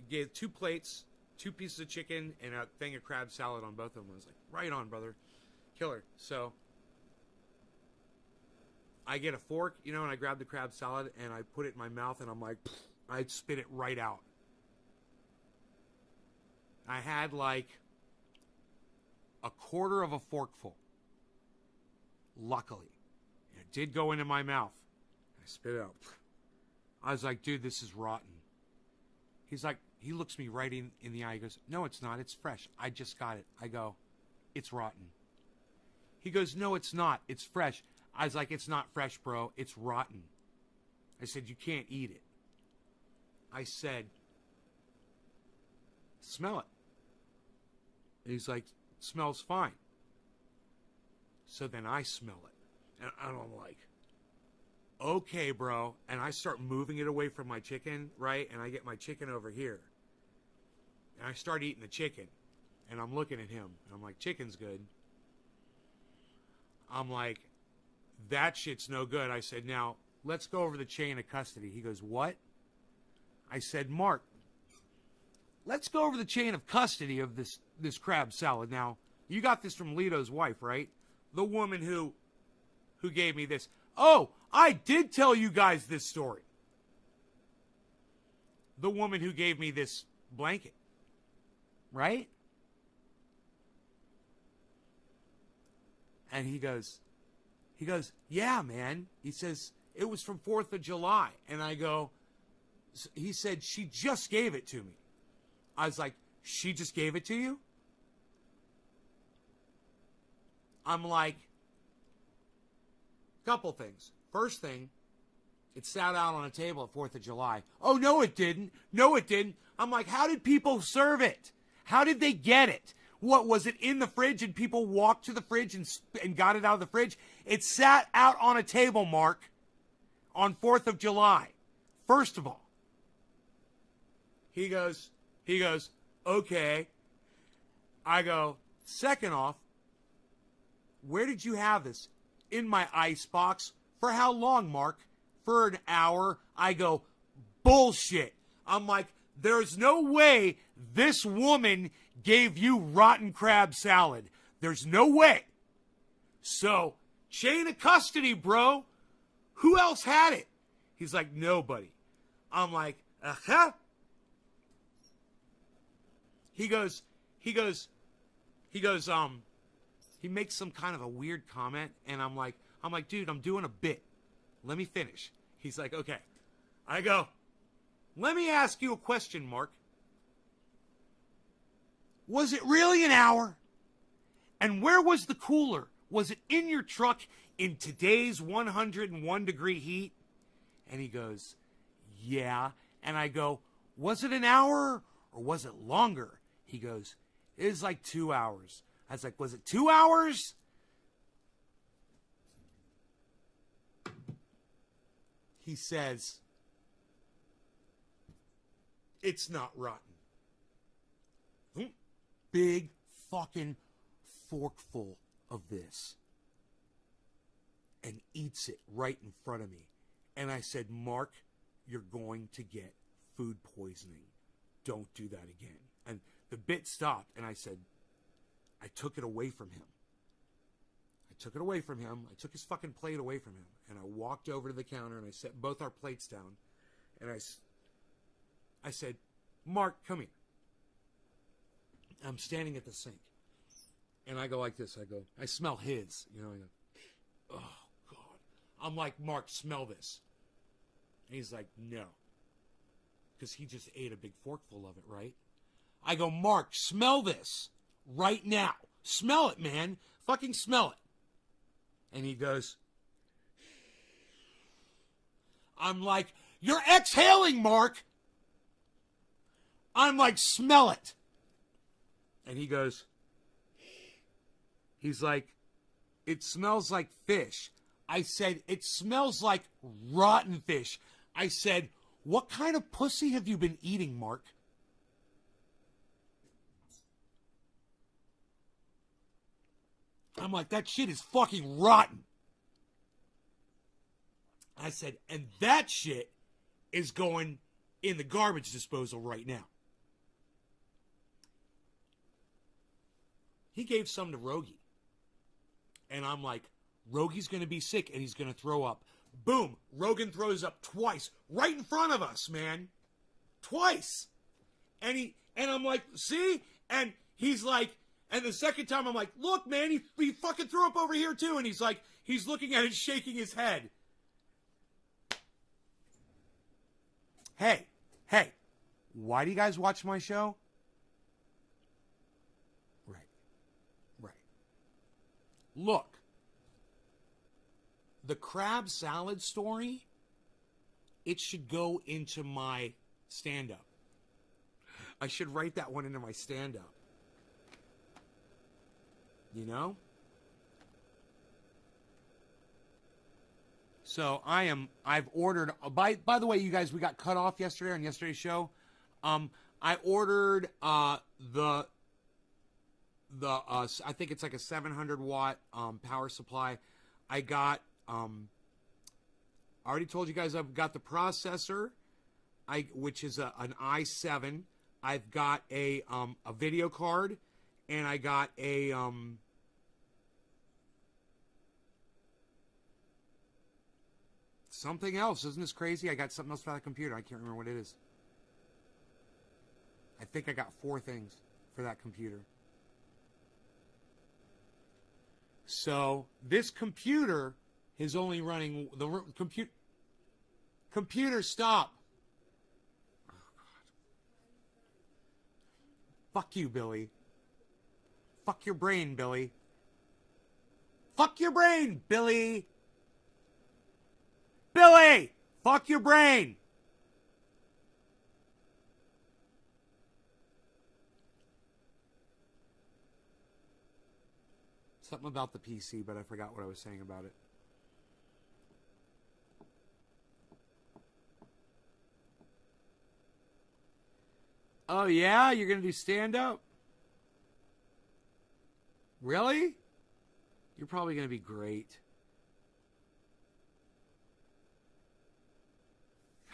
gave 2 plates, 2 pieces of chicken, and a thing of crab salad on both of them. I was like, right on, brother. Killer. So I get a fork, you know, and I grab the crab salad, and I put it in my mouth, and I'm like, I spit it right out. I had like a quarter of a forkful. Luckily. It did go into my mouth. I spit it out. I was like, dude, this is rotten. He's like, he looks me right in the eye. He goes, no, it's not. It's fresh. I just got it. I go, it's rotten. He goes, no, it's not. It's fresh. I was like, it's not fresh, bro. It's rotten. I said, you can't eat it. I said, smell it. And he's like, smells fine. So then I smell it. And I'm like, okay, bro. And I start moving it away from my chicken, right? And I get my chicken over here. And I start eating the chicken. And I'm looking at him. And I'm like, chicken's good. I'm like, that shit's no good. I said, now, let's go over the chain of custody. He goes, what? I said, Mark, let's go over the chain of custody of this crab salad. Now, you got this from Lito's wife, right? The woman who gave me this. Oh, I did tell you guys this story. The woman who gave me this blanket, right? And he goes, yeah, man. He says, it was from 4th of July. And I go, he said, she just gave it to me. I was like, she just gave it to you? I'm like, couple things. First thing, it sat out on a table at 4th of July. Oh, no, it didn't. No, it didn't. I'm like, how did people serve it? How did they get it? What, was it in the fridge and people walked to the fridge and got it out of the fridge? It sat out on a table, Mark, on 4th of July. First of all. He goes, okay. I go, second off, where did you have this? In my ice box. For how long, Mark? For an hour. I go, bullshit. I'm like, there's no way this woman gave you rotten crab salad. There's no way. So, chain of custody, bro. Who else had it? He's like, nobody. I'm like, uh-huh. He makes some kind of a weird comment, and I'm like, dude, I'm doing a bit. Let me finish. He's like, okay. I go, let me ask you a question, Mark. Was it really an hour? And where was the cooler? Was it in your truck in today's 101 degree heat? And he goes, yeah. And I go, was it an hour or was it longer? He goes, it was like 2 hours. I was like, was it 2 hours? He says, it's not rotten. Big fucking forkful of this. And eats it right in front of me. And I said, Mark, you're going to get food poisoning. Don't do that again. And the bit stopped, and I said, I took it away from him. I took his fucking plate away from him. And I walked over to the counter, and I set both our plates down. And I said, Mark, come here. I'm standing at the sink. And I go like this. I smell his. I go, oh, God. I'm like, Mark, smell this. And he's like, no. Because he just ate a big forkful of it, right? I go, Mark, smell this right now. Smell it, man. Fucking smell it. And he goes, I'm like, you're exhaling, Mark. I'm like, smell it. And he goes, he's like, it smells like fish. I said, it smells like rotten fish. I said, what kind of pussy have you been eating, Mark? I'm like, that shit is fucking rotten. I said, and that shit is going in the garbage disposal right now. He gave some to Rogie. And I'm like, Rogie's going to be sick and he's going to throw up. Boom. Rogan throws up twice. Right in front of us, man. Twice. And I'm like, see? And he's like, and the second time I'm like, look, man, he fucking threw up over here too. And he's like, he's looking at it, shaking his head. Hey, why do you guys watch my show? Right. Look, the crab salad story, it should go into my stand-up. I should write that one into my stand-up. You know? So I've ordered, by the way, you guys, we got cut off yesterday on yesterday's show. I ordered I think it's like a 700 watt power supply. I got I already told you guys I've got the processor, which is an i7. I've got a video card, and I got a something else. Isn't this crazy? I got something else for that computer. I can't remember what it is. I think I got 4 things for that computer. So this computer is only running the computer. Stop. Oh God. Fuck you, Billy. Fuck your brain, Billy. Fuck your brain, Billy. Billy! Fuck your brain! Something about the PC, but I forgot what I was saying about it. Oh, yeah? You're going to do stand-up? Really? You're probably going to be great.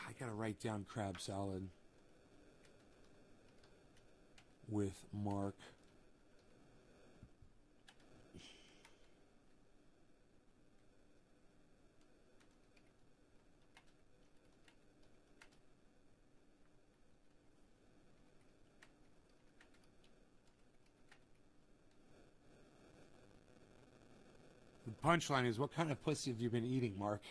I got to write down crab salad with Mark. The punchline is, what kind of pussy have you been eating, Mark?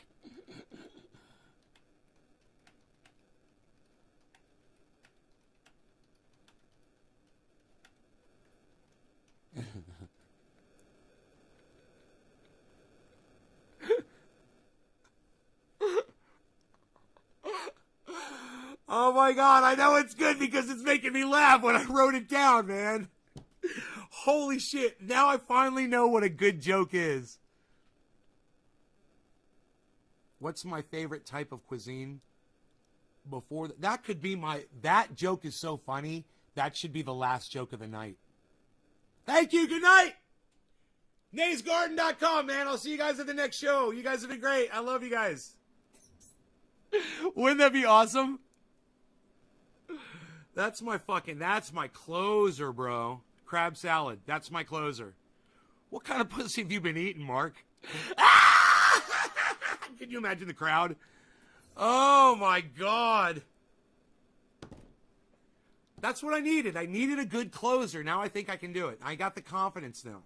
Oh my God, I know it's good because it's making me laugh when I wrote it down, man. Holy shit, now I finally know what a good joke is. What's my favorite type of cuisine? Before that could be that joke is so funny, that should be the last joke of the night. Thank you, good night. NaysGarden.com, man. I'll see you guys at the next show. You guys have been great. I love you guys. Wouldn't that be awesome? That's my closer, bro. Crab salad. That's my closer. What kind of pussy have you been eating, Mark? Can you imagine the crowd? Oh my God. That's what I needed. I needed a good closer. Now I think I can do it. I got the confidence now.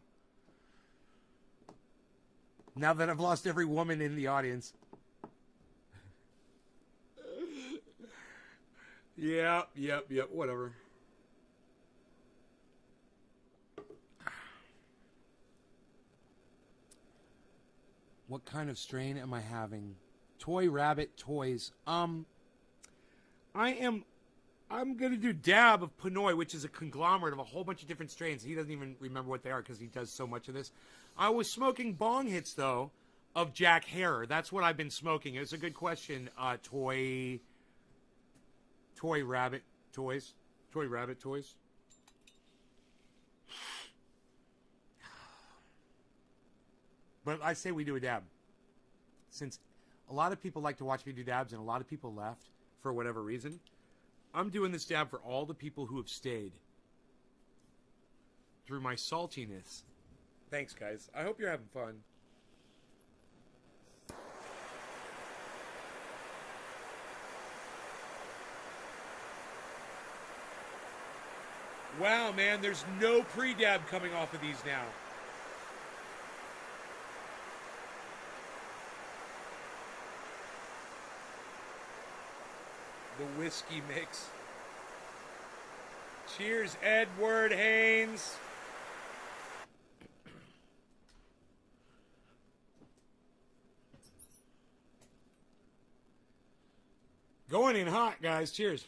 Now that I've lost every woman in the audience. Yep, whatever. What kind of strain am I having? Toy Rabbit Toys. I'm gonna do Dab of Pinoy, which is a conglomerate of a whole bunch of different strains. He doesn't even remember what they are because he does so much of this. I was smoking bong hits though of Jack Herer. That's what I've been smoking. It's a good question. Toy Rabbit Toys. Toy Rabbit Toys. But I say we do a dab. Since a lot of people like to watch me do dabs and a lot of people left for whatever reason, I'm doing this dab for all the people who have stayed through my saltiness. Thanks, guys. I hope you're having fun. Wow, man, there's no pre-dab coming off of these now. The whiskey mix. Cheers, Edward Haynes. Going in hot, guys. Cheers.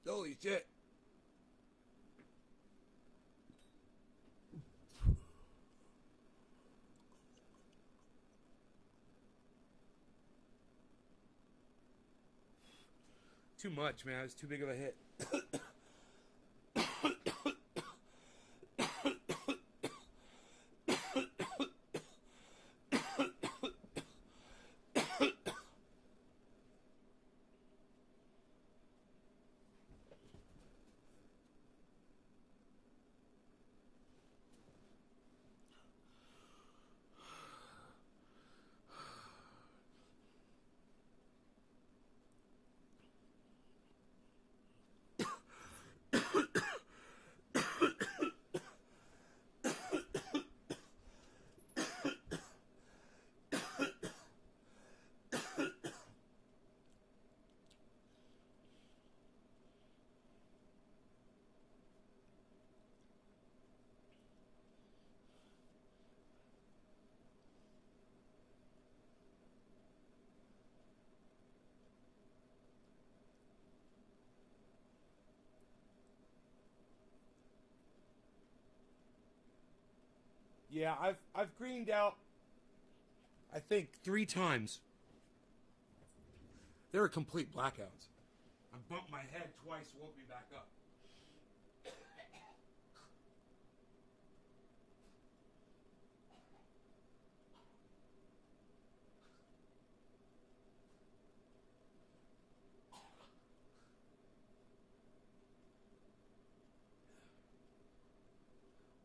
Holy shit. Too much, man. It's too big of a hit. Yeah, I've greened out, I think, 3 times. They're complete blackouts. I bumped my head twice, woke me back up.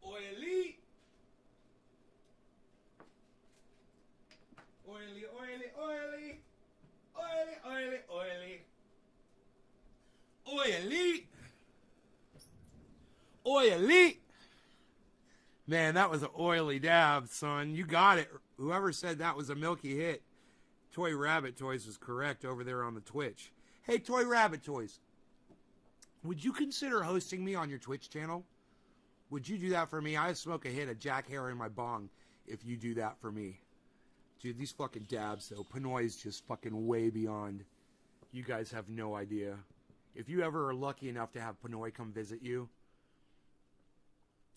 Oily! Oily, oily, oily! Oily, oily, oily! Oily! Oily! Man, that was an oily dab, son. You got it. Whoever said that was a milky hit, Toy Rabbit Toys was correct over there on the Twitch. Hey, Toy Rabbit Toys, would you consider hosting me on your Twitch channel? Would you do that for me? I smoke a hit of Jack Hair in my bong if you do that for me. Dude, these fucking dabs, though. Pinoy's just fucking way beyond. You guys have no idea. If you ever are lucky enough to have Pinoy come visit you,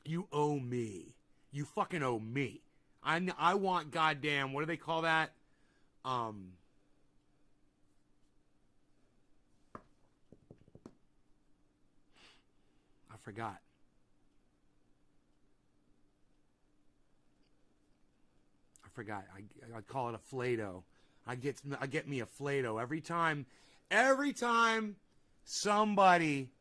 you owe me. You fucking owe me. I want goddamn, what do they call that? I forgot. I call it a Flato. I get me a Flato every time somebody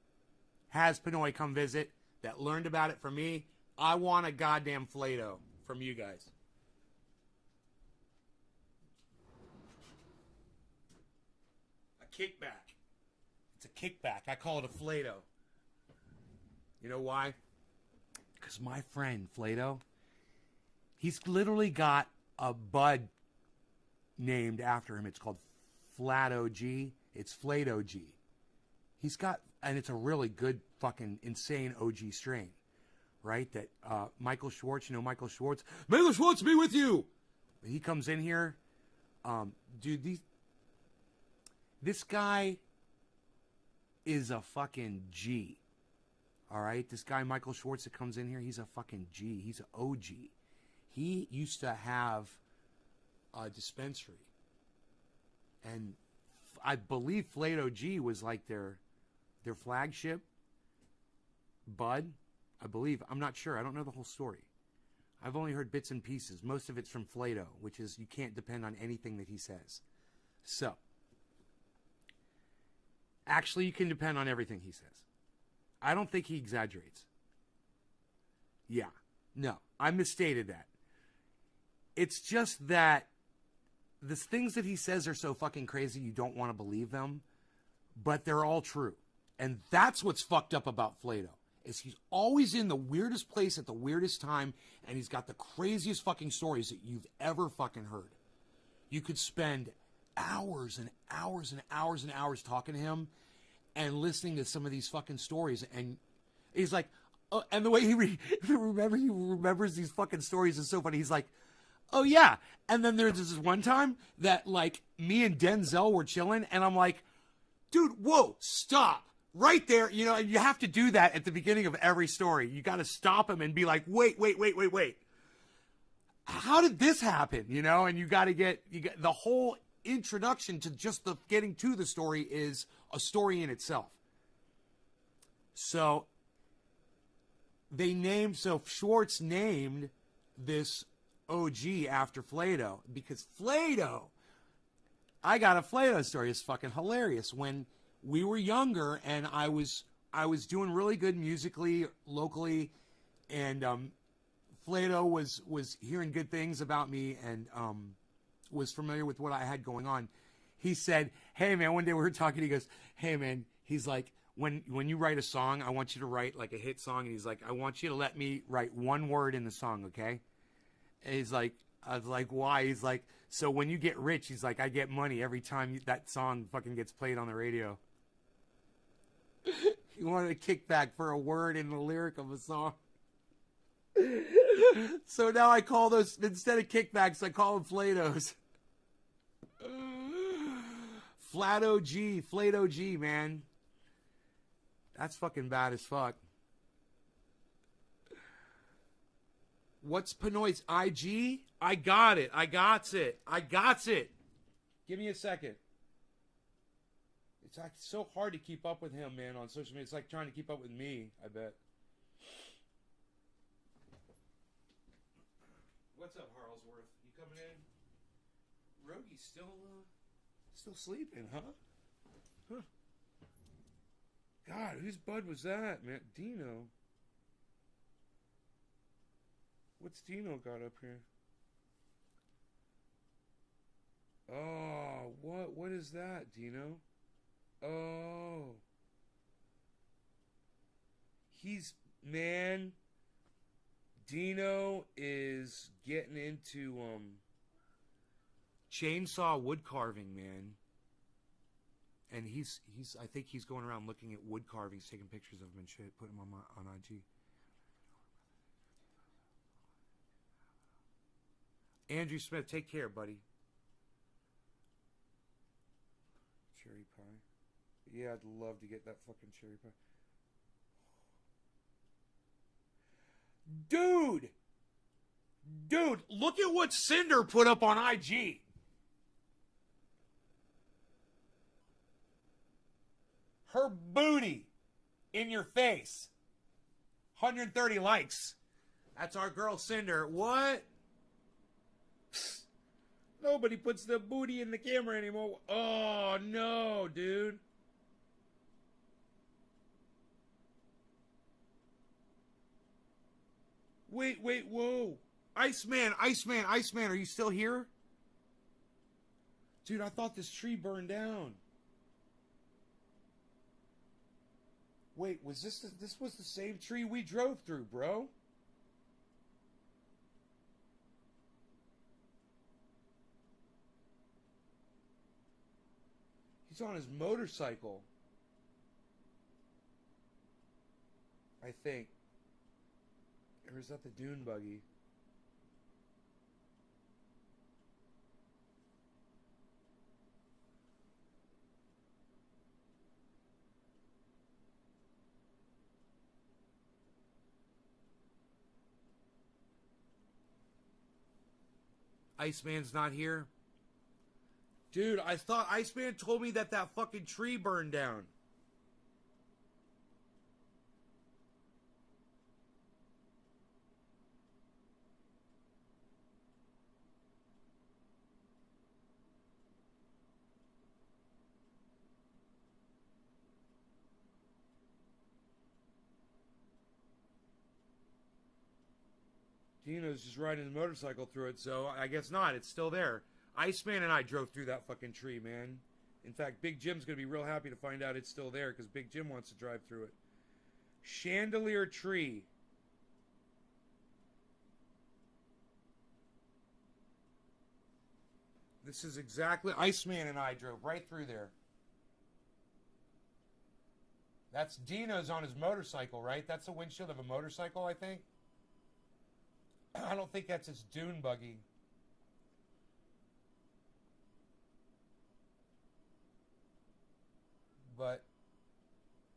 has Pinoy come visit that learned about it from me. I want a goddamn Flato from you guys. A kickback. It's a kickback. I call it a Flato. You know why? Because my friend Flato, he's literally got a bud named after him. It's called Flat OG. It's Flat OG. He's got, and it's a really good fucking insane OG strain, right? That Michael Schwartz, you know Michael Schwartz? Michael Schwartz, be with you! He comes in here. Dude, this guy is a fucking G. All right, this guy Michael Schwartz that comes in here, he's a fucking G. He's an OG. He used to have a dispensary, and I believe Flato G was like their flagship. Bud, I believe. I'm not sure. I don't know the whole story. I've only heard bits and pieces. Most of it's from Flato, which is you can't depend on anything that he says. So, actually, you can depend on everything he says. I don't think he exaggerates. Yeah. No, I misstated that. It's just that the things that he says are so fucking crazy you don't want to believe them, but they're all true. And that's what's fucked up about Flato, is he's always in the weirdest place at the weirdest time, and he's got the craziest fucking stories that you've ever fucking heard. You could spend hours and hours and hours and hours talking to him and listening to some of these fucking stories, and he's like, oh, and the way he remembers these fucking stories is so funny. He's like, oh yeah. And then there's this one time that like me and Denzel were chilling, and I'm like, dude, whoa, stop. Right there, you know, and you have to do that at the beginning of every story. You got to stop him and be like, wait. How did this happen? You know, and you got the whole introduction to just the getting to the story is a story in itself. So Schwartz named this OG after Flato because Flato, I got a Flato story. It's fucking hilarious. When we were younger and I was doing really good musically, locally, and Flato was hearing good things about me and was familiar with what I had going on. He said, hey man, one day we were talking, he goes, hey man, he's like, when you write a song, I want you to write like a hit song, and he's like, I want you to let me write one word in the song, okay? And he's like, I was like, why? He's like, so when you get rich, he's like, I get money every time that song fucking gets played on the radio. He wanted a kickback for a word in the lyric of a song. So now I call those, instead of kickbacks, I call them Flatos. Flato G, man. That's fucking bad as fuck. What's Pinoy's IG? I got it. Give me a second. It's like so hard to keep up with him, man, on social media. It's like trying to keep up with me, I bet. What's up, Harlesworth? You coming in? Rogi's still sleeping, huh? God, whose bud was that, man? Dino. What's Dino got up here? Oh, what is that, Dino? Oh. Dino is getting into chainsaw wood carving, man. And he's I think he's going around looking at wood carvings, taking pictures of them and shit, putting them on IG. Andrew Smith, take care, buddy. Cherry pie. Yeah, I'd love to get that fucking cherry pie. Dude, look at what Cinder put up on IG. Her booty in your face. 130 likes. That's our girl Cinder. What? Nobody puts the booty in the camera anymore. Oh, no, dude. Wait, whoa. Iceman, are you still here? Dude, I thought this tree burned down. Wait, was this was the same tree we drove through, bro? He's on his motorcycle. I think. Or is that the dune buggy? Iceman's not here. Dude, I thought Iceman told me that fucking tree burned down. Dino's just riding his motorcycle through it, so I guess not. It's still there. Iceman and I drove through that fucking tree, man. In fact, Big Jim's going to be real happy to find out it's still there because Big Jim wants to drive through it. Chandelier tree. This is exactly... Iceman and I drove right through there. That's Dino's on his motorcycle, right? That's the windshield of a motorcycle, I think. I don't think that's his dune buggy. But,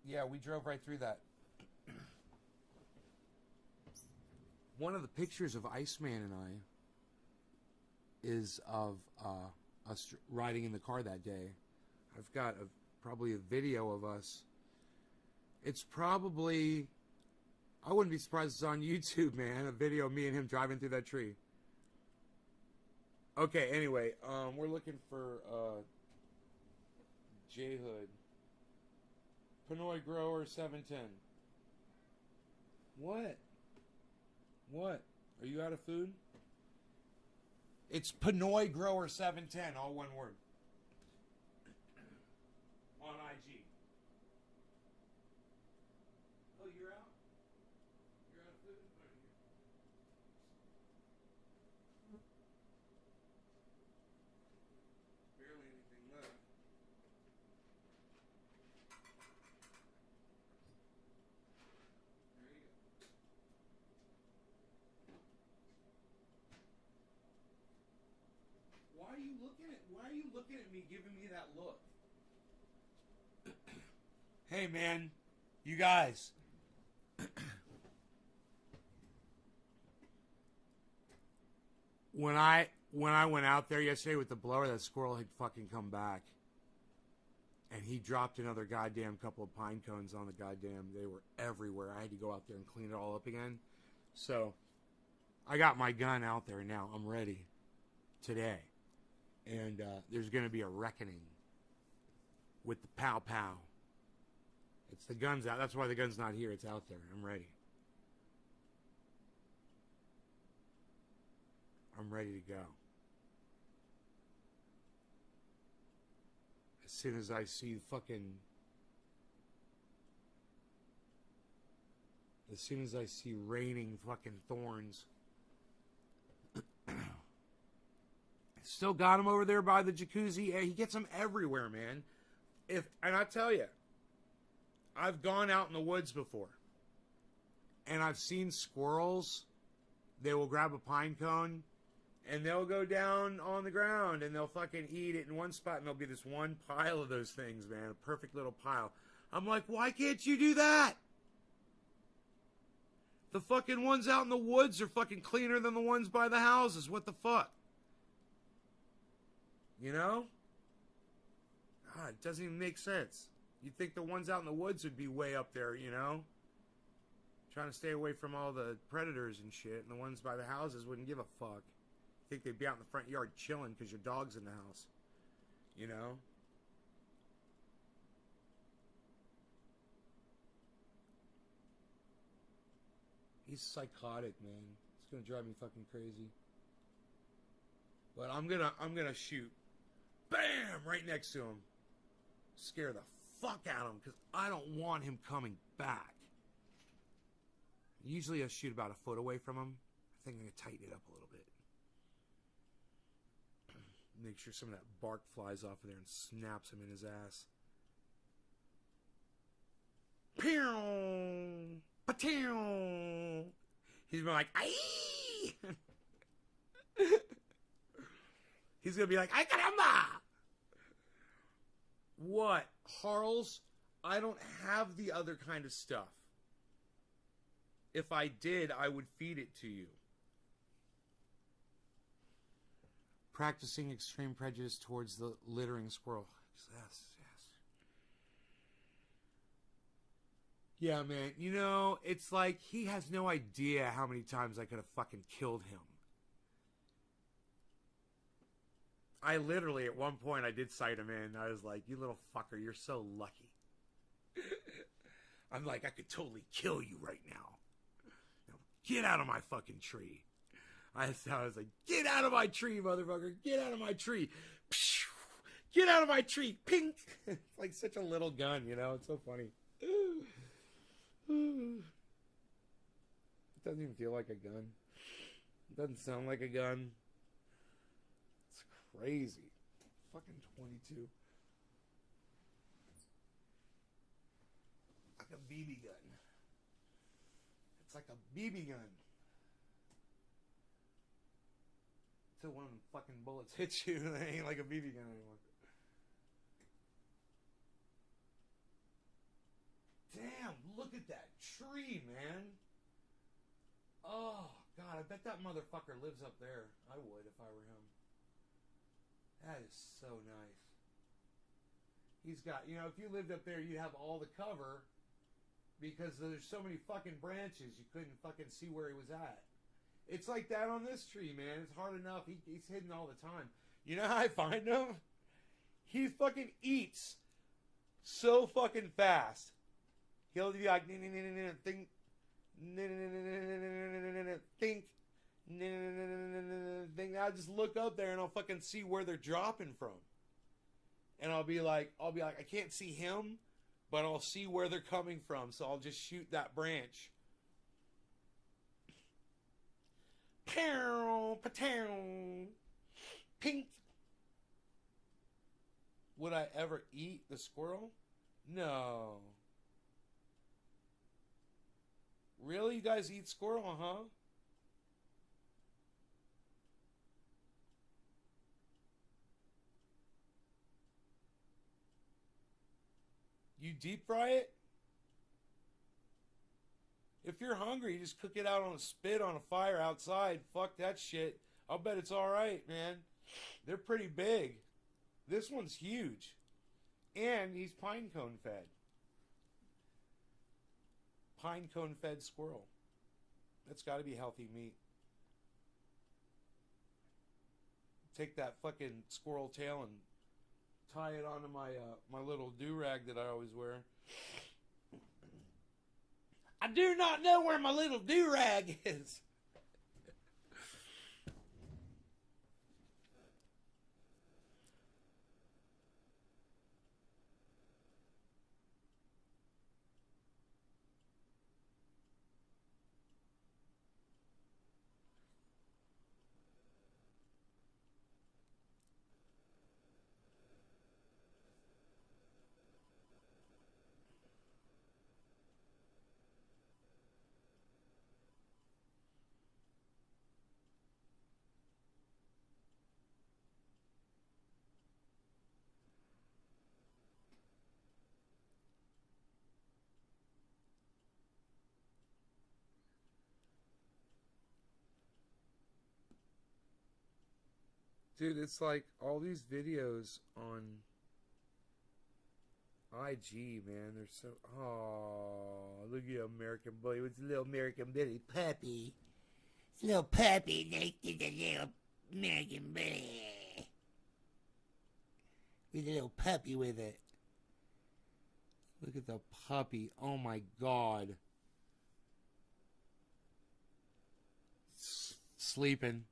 yeah, we drove right through that. One of the pictures of Iceman and I is of us riding in the car that day. I've got probably a video of us. It's probably... I wouldn't be surprised it's on YouTube, man. A video of me and him driving through that tree. Okay, anyway, we're looking for J Hood. Pinoy Grower 710. What? What? Are you out of food? It's Pinoy Grower 710, all one word. On IG. Oh, you're out? You're out of food? Barely anything left. There you go. Why are you looking at me giving me that look? Hey man, you guys. When I went out there yesterday with the blower, that squirrel had fucking come back. And he dropped another goddamn couple of pine cones on the goddamn... They were everywhere. I had to go out there and clean it all up again. So, I got my gun out there now. I'm ready. Today. And there's going to be a reckoning with the pow-pow. It's the gun's out. That's why the gun's not here. It's out there. I'm ready. I'm ready to go. As soon as I see fucking... As soon as I see raining fucking thorns. Still got him over there by the jacuzzi. He gets them everywhere, man. And I tell you, I've gone out in the woods before. And I've seen squirrels. They will grab a pine cone. And they'll go down on the ground and they'll fucking eat it in one spot. And there'll be this one pile of those things, man. A perfect little pile. I'm like, why can't you do that? The fucking ones out in the woods are fucking cleaner than the ones by the houses. What the fuck? You know? God, it doesn't even make sense. You'd think the ones out in the woods would be way up there, you know? Trying to stay away from all the predators and shit. And the ones by the houses wouldn't give a fuck. Think they'd be out in the front yard chilling because your dog's in the house. You know? He's psychotic, man. It's gonna drive me fucking crazy. But I'm gonna shoot. Bam! Right next to him. Scare the fuck out of him because I don't want him coming back. Usually I shoot about a foot away from him. I think I'm gonna tighten it up a little bit. Make sure some of that bark flies off of there and snaps him in his ass. Pew! Patew! He's gonna be like, aye! He's gonna be like, ay caramba! What? Harles? I don't have the other kind of stuff. If I did, I would feed it to you. Practicing extreme prejudice towards the littering squirrel. Yes, yes. Yeah, man. You know, it's like he has no idea how many times I could have fucking killed him. I literally, at one point, I did sight him in. I was like, you little fucker, you're so lucky. I'm like, I could totally kill you right now. Now get out of my fucking tree. I was like, get out of my tree, motherfucker. Get out of my tree. Get out of my tree. Pink. It's like such a little gun, you know? It's so funny. It doesn't even feel like a gun. It doesn't sound like a gun. It's crazy. Fucking 22. Like a BB gun. It's like a BB gun. Till one of them fucking bullets hits you, they ain't like a BB gun anymore. Damn, look at that tree, man. Oh, God, I bet that motherfucker lives up there. I would if I were him. That is so nice. He's got, you know, if you lived up there, you'd have all the cover because there's so many fucking branches, you couldn't fucking see where he was at. It's like that on this tree, man. It's hard enough. He's hidden all the time. You know how I find him? He fucking eats so fucking fast. He'll be like, think, think, think. I'll just look up there and I'll fucking see where they're dropping from. And I'll be like, I can't see him, but I'll see where they're coming from. So I'll just shoot that branch. Pow, patow, pink. Would I ever eat the squirrel? No. Really? You guys eat squirrel, huh? You deep fry it? If you're hungry, you just cook it out on a spit on a fire outside. Fuck that shit. I'll bet it's alright, man. They're pretty big. This one's huge. And he's pine cone fed. Pine cone fed squirrel. That's got to be healthy meat. Take that fucking squirrel tail and tie it onto my my little do-rag that I always wear. I do not know where my little do-rag is. Dude, it's like all these videos on IG, man. They're so... Oh, look at American Bully. What's the little American Bully? Puppy. It's a little puppy next to the little American Bully. With a little puppy with it. Look at the puppy. Oh, my God. Sleeping.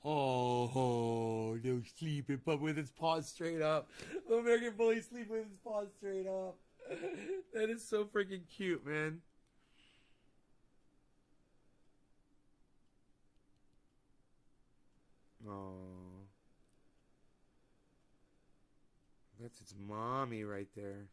Oh, no sleeping, but with his paws straight up. The American Bully sleeping with his paws straight up. That is so freaking cute, man. Oh. That's its mommy right there.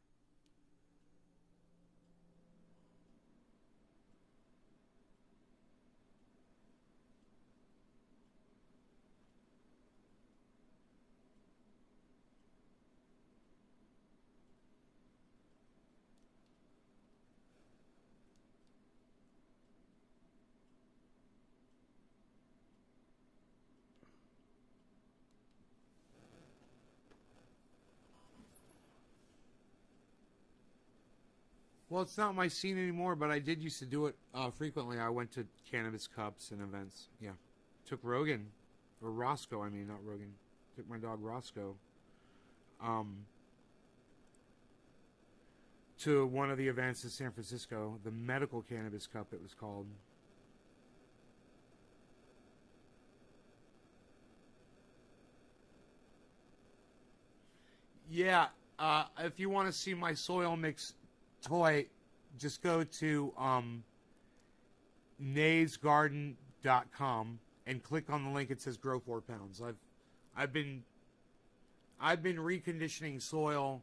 Well, it's not my scene anymore, but I did used to do it frequently. I went to cannabis cups and events. Yeah. Took Rogan, or Roscoe, I mean, not Rogan. Took my dog Roscoe to one of the events in San Francisco, the Medical Cannabis Cup, it was called. Yeah, if you want to see my soil mix toy, just go to naysgarden.com and click on the link. It says grow 4 pounds. I've been reconditioning soil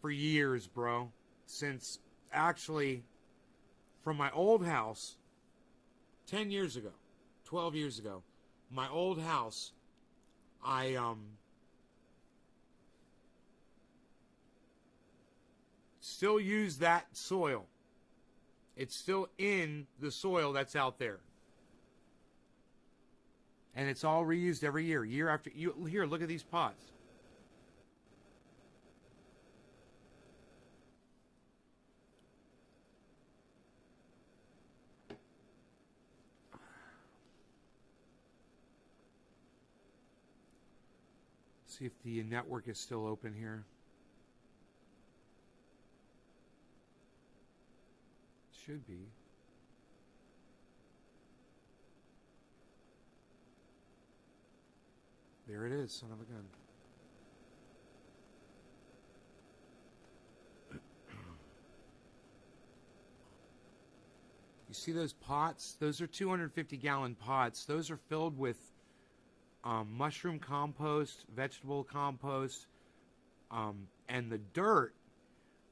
for years, bro. Since actually from my old house 10 years ago, 12 years ago, my old house, I still use that soil. It's still in the soil that's out there. And it's all reused every year, year after year. Here, look at these pots. See if the network is still open here. Should be. There it is, son of a gun. You see those pots? Those are 250-gallon pots. Those are filled with mushroom compost, vegetable compost, and the dirt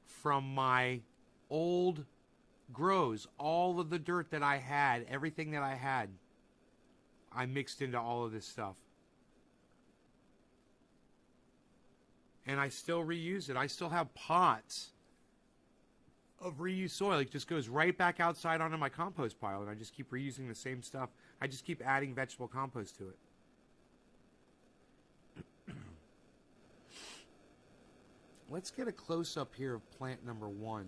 from my old grows. All of the dirt that I had, everything that I had, I mixed into all of this stuff. And I still reuse it. I still have pots of reused soil. It just goes right back outside onto my compost pile, and I just keep reusing the same stuff. I just keep adding vegetable compost to it. Let's get a close-up here of plant number 1.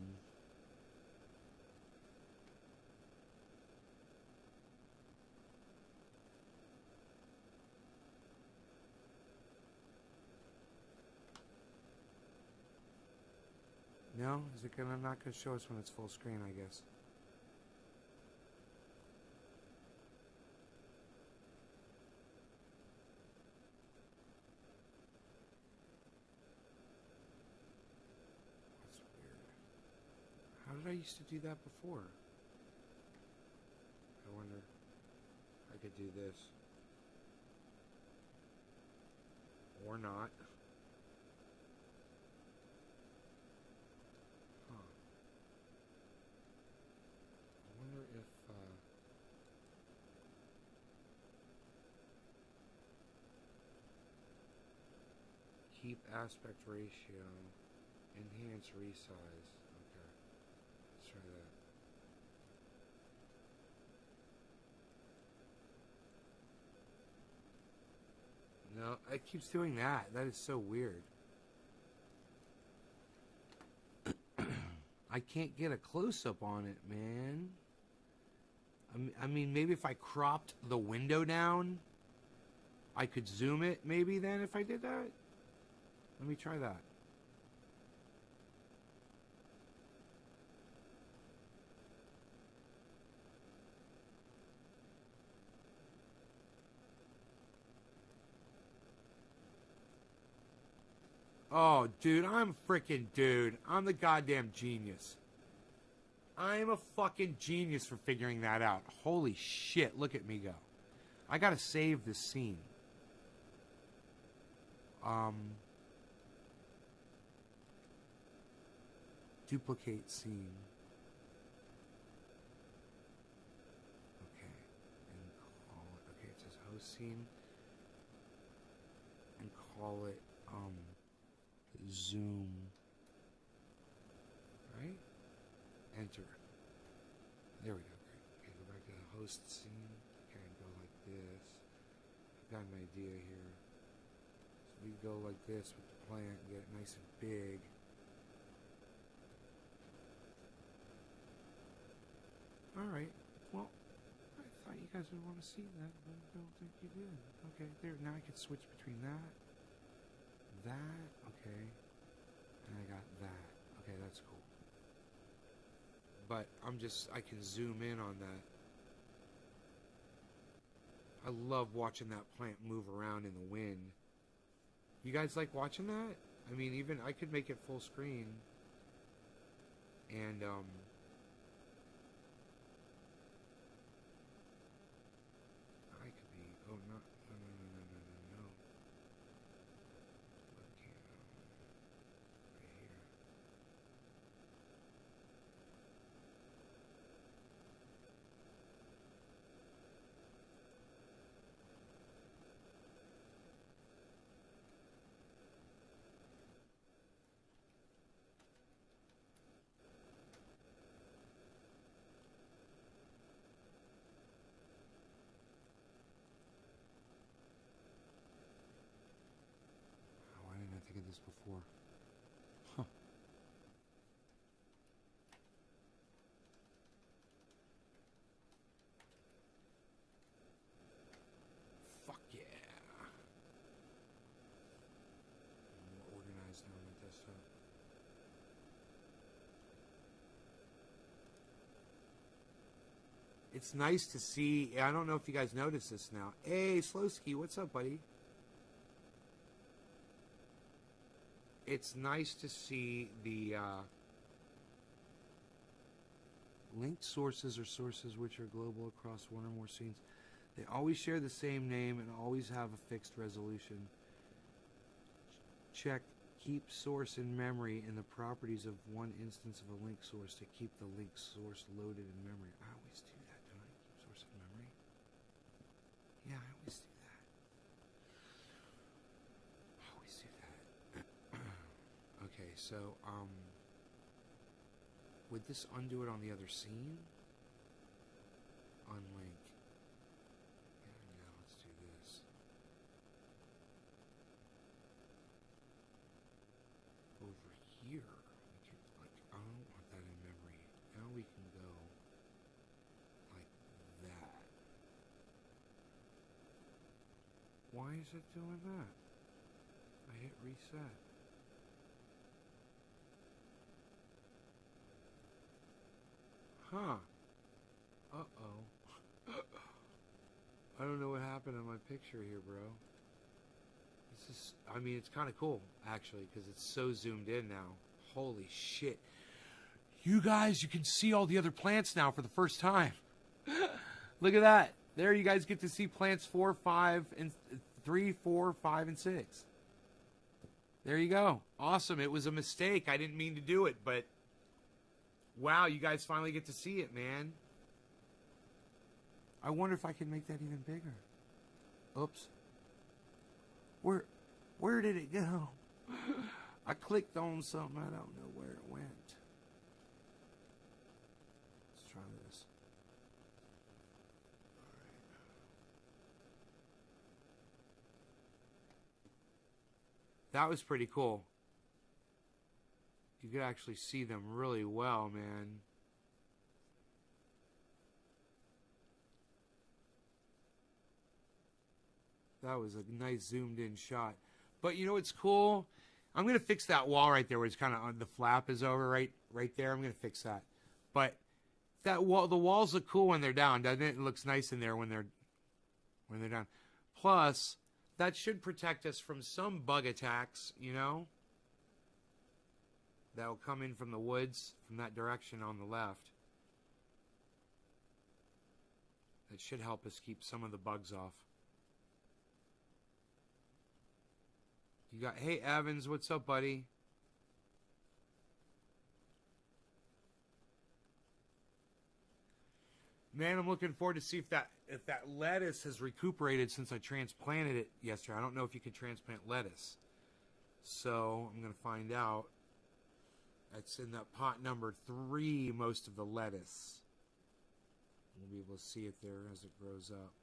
No? Is it not gonna show us when it's full screen, I guess? That's weird. How did I used to do that before? I wonder if I could do this. Or not. Keep aspect ratio, enhance resize. Okay, let's try that. No, it keeps doing that. That is so weird. I can't get a close-up on it, man. I mean, maybe if I cropped the window down, I could zoom it maybe then if I did that. Let me try that. Oh, dude, I'm freaking dude. I'm the goddamn genius. I am a fucking genius for figuring that out. Holy shit, look at me go. I gotta save this scene. Duplicate scene. Okay. And call it, okay, it says host scene. And call it, zoom. Right? Enter. There we go. Great. Okay, go back to the host scene. Okay, go like this. I've got an idea here. So we go like this with the plant, get it nice and big. Alright. Well, I thought you guys would want to see that, but I don't think you did. Okay, there. Now I can switch between that, okay, and I got that. Okay, that's cool. But I can zoom in on that. I love watching that plant move around in the wind. You guys like watching that? I mean, even I could make it full screen. And, I could be, oh, no. Webcam, right here. Why didn't I think of this before? Huh. Fuck yeah. More organized now on my desktop. It's nice to see. I don't know if you guys notice this now. Hey, Slowski, what's up, buddy? It's nice to see the linked sources or sources which are global across one or more scenes. They always share the same name and always have a fixed resolution. Check keep source in memory and the properties of one instance of a link source to keep the link source loaded in memory. I always do that, don't I? Keep source in memory? Yeah, I always do that. I always do that. Okay, so, would this undo it on the other scene? Unlink. Yeah, now let's do this. Over here, we can, like, I don't want that in memory. Now we can go like that. Why is it doing that? I hit reset. Huh. Uh-oh. I don't know what happened in my picture here, bro. This is, I mean, it's kind of cool, actually, because it's so zoomed in now. Holy shit. You guys, you can see all the other plants now for the first time. Look at that. There you guys get to see plants 4, 5, and 3, 4, 5, and 6. There you go. Awesome. It was a mistake. I didn't mean to do it, but wow, you guys finally get to see it, man. I wonder if I can make that even bigger. Oops. Where did it go? I clicked on something. I don't know where it went. Let's try this. That was pretty cool. You could actually see them really well, man. That was a nice zoomed in shot. But you know what's cool? I'm going to fix that wall right there where it's kind of on the flap is over right there. I'm going to fix that. But that wall, the walls look cool when they're down, doesn't it? It looks nice in there when they're down. Plus, that should protect us from some bug attacks, you know? That'll come in from the woods, from that direction on the left. That should help us keep some of the bugs off. You got, hey Evans, what's up, buddy? Man, I'm looking forward to see if that lettuce has recuperated since I transplanted it yesterday. I don't know if you can transplant lettuce. So I'm going to find out. That's in that pot number 3, most of the lettuce. We'll be able to see it there as it grows up.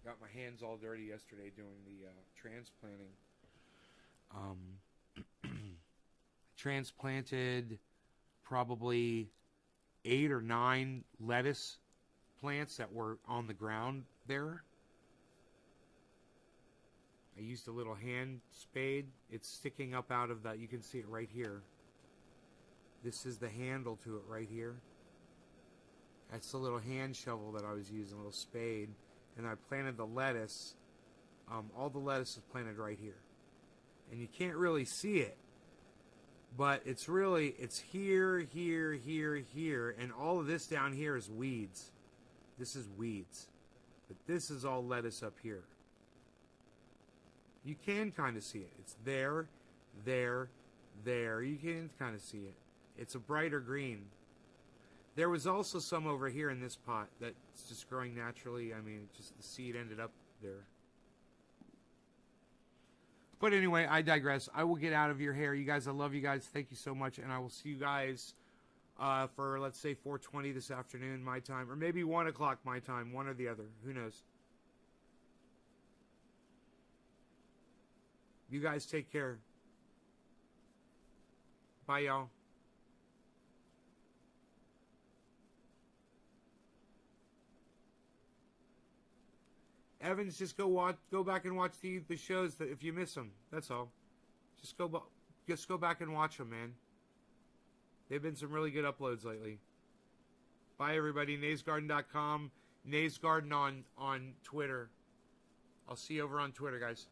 Got my hands all dirty yesterday doing the transplanting. I transplanted probably 8 or 9 lettuce plants that were on the ground there. I used a little hand spade. It's sticking up out of that. You can see it right here. This is the handle to it right here. That's the little hand shovel that I was using, a little spade. And I planted the lettuce. All the lettuce is planted right here. And you can't really see it. But it's here, here, here, here. And all of this down here is weeds. This is weeds. But this is all lettuce up here. You can kind of see it. It's there, there, there. You can kind of see it. It's a brighter green. There was also some over here in this pot that's just growing naturally. I mean, just the seed ended up there. But anyway, I digress. I will get out of your hair. You guys, I love you guys. Thank you so much. And I will see you guys for, let's say, 4:20 this afternoon, my time. Or maybe 1 o'clock my time. One or the other. Who knows? You guys take care. Bye, y'all. Evans, just go back and watch the shows that if you miss them. That's all. Just go back and watch them, man. They've been some really good uploads lately. Bye, everybody. NaysGarden.com. Naysgarden on Twitter. I'll see you over on Twitter, guys.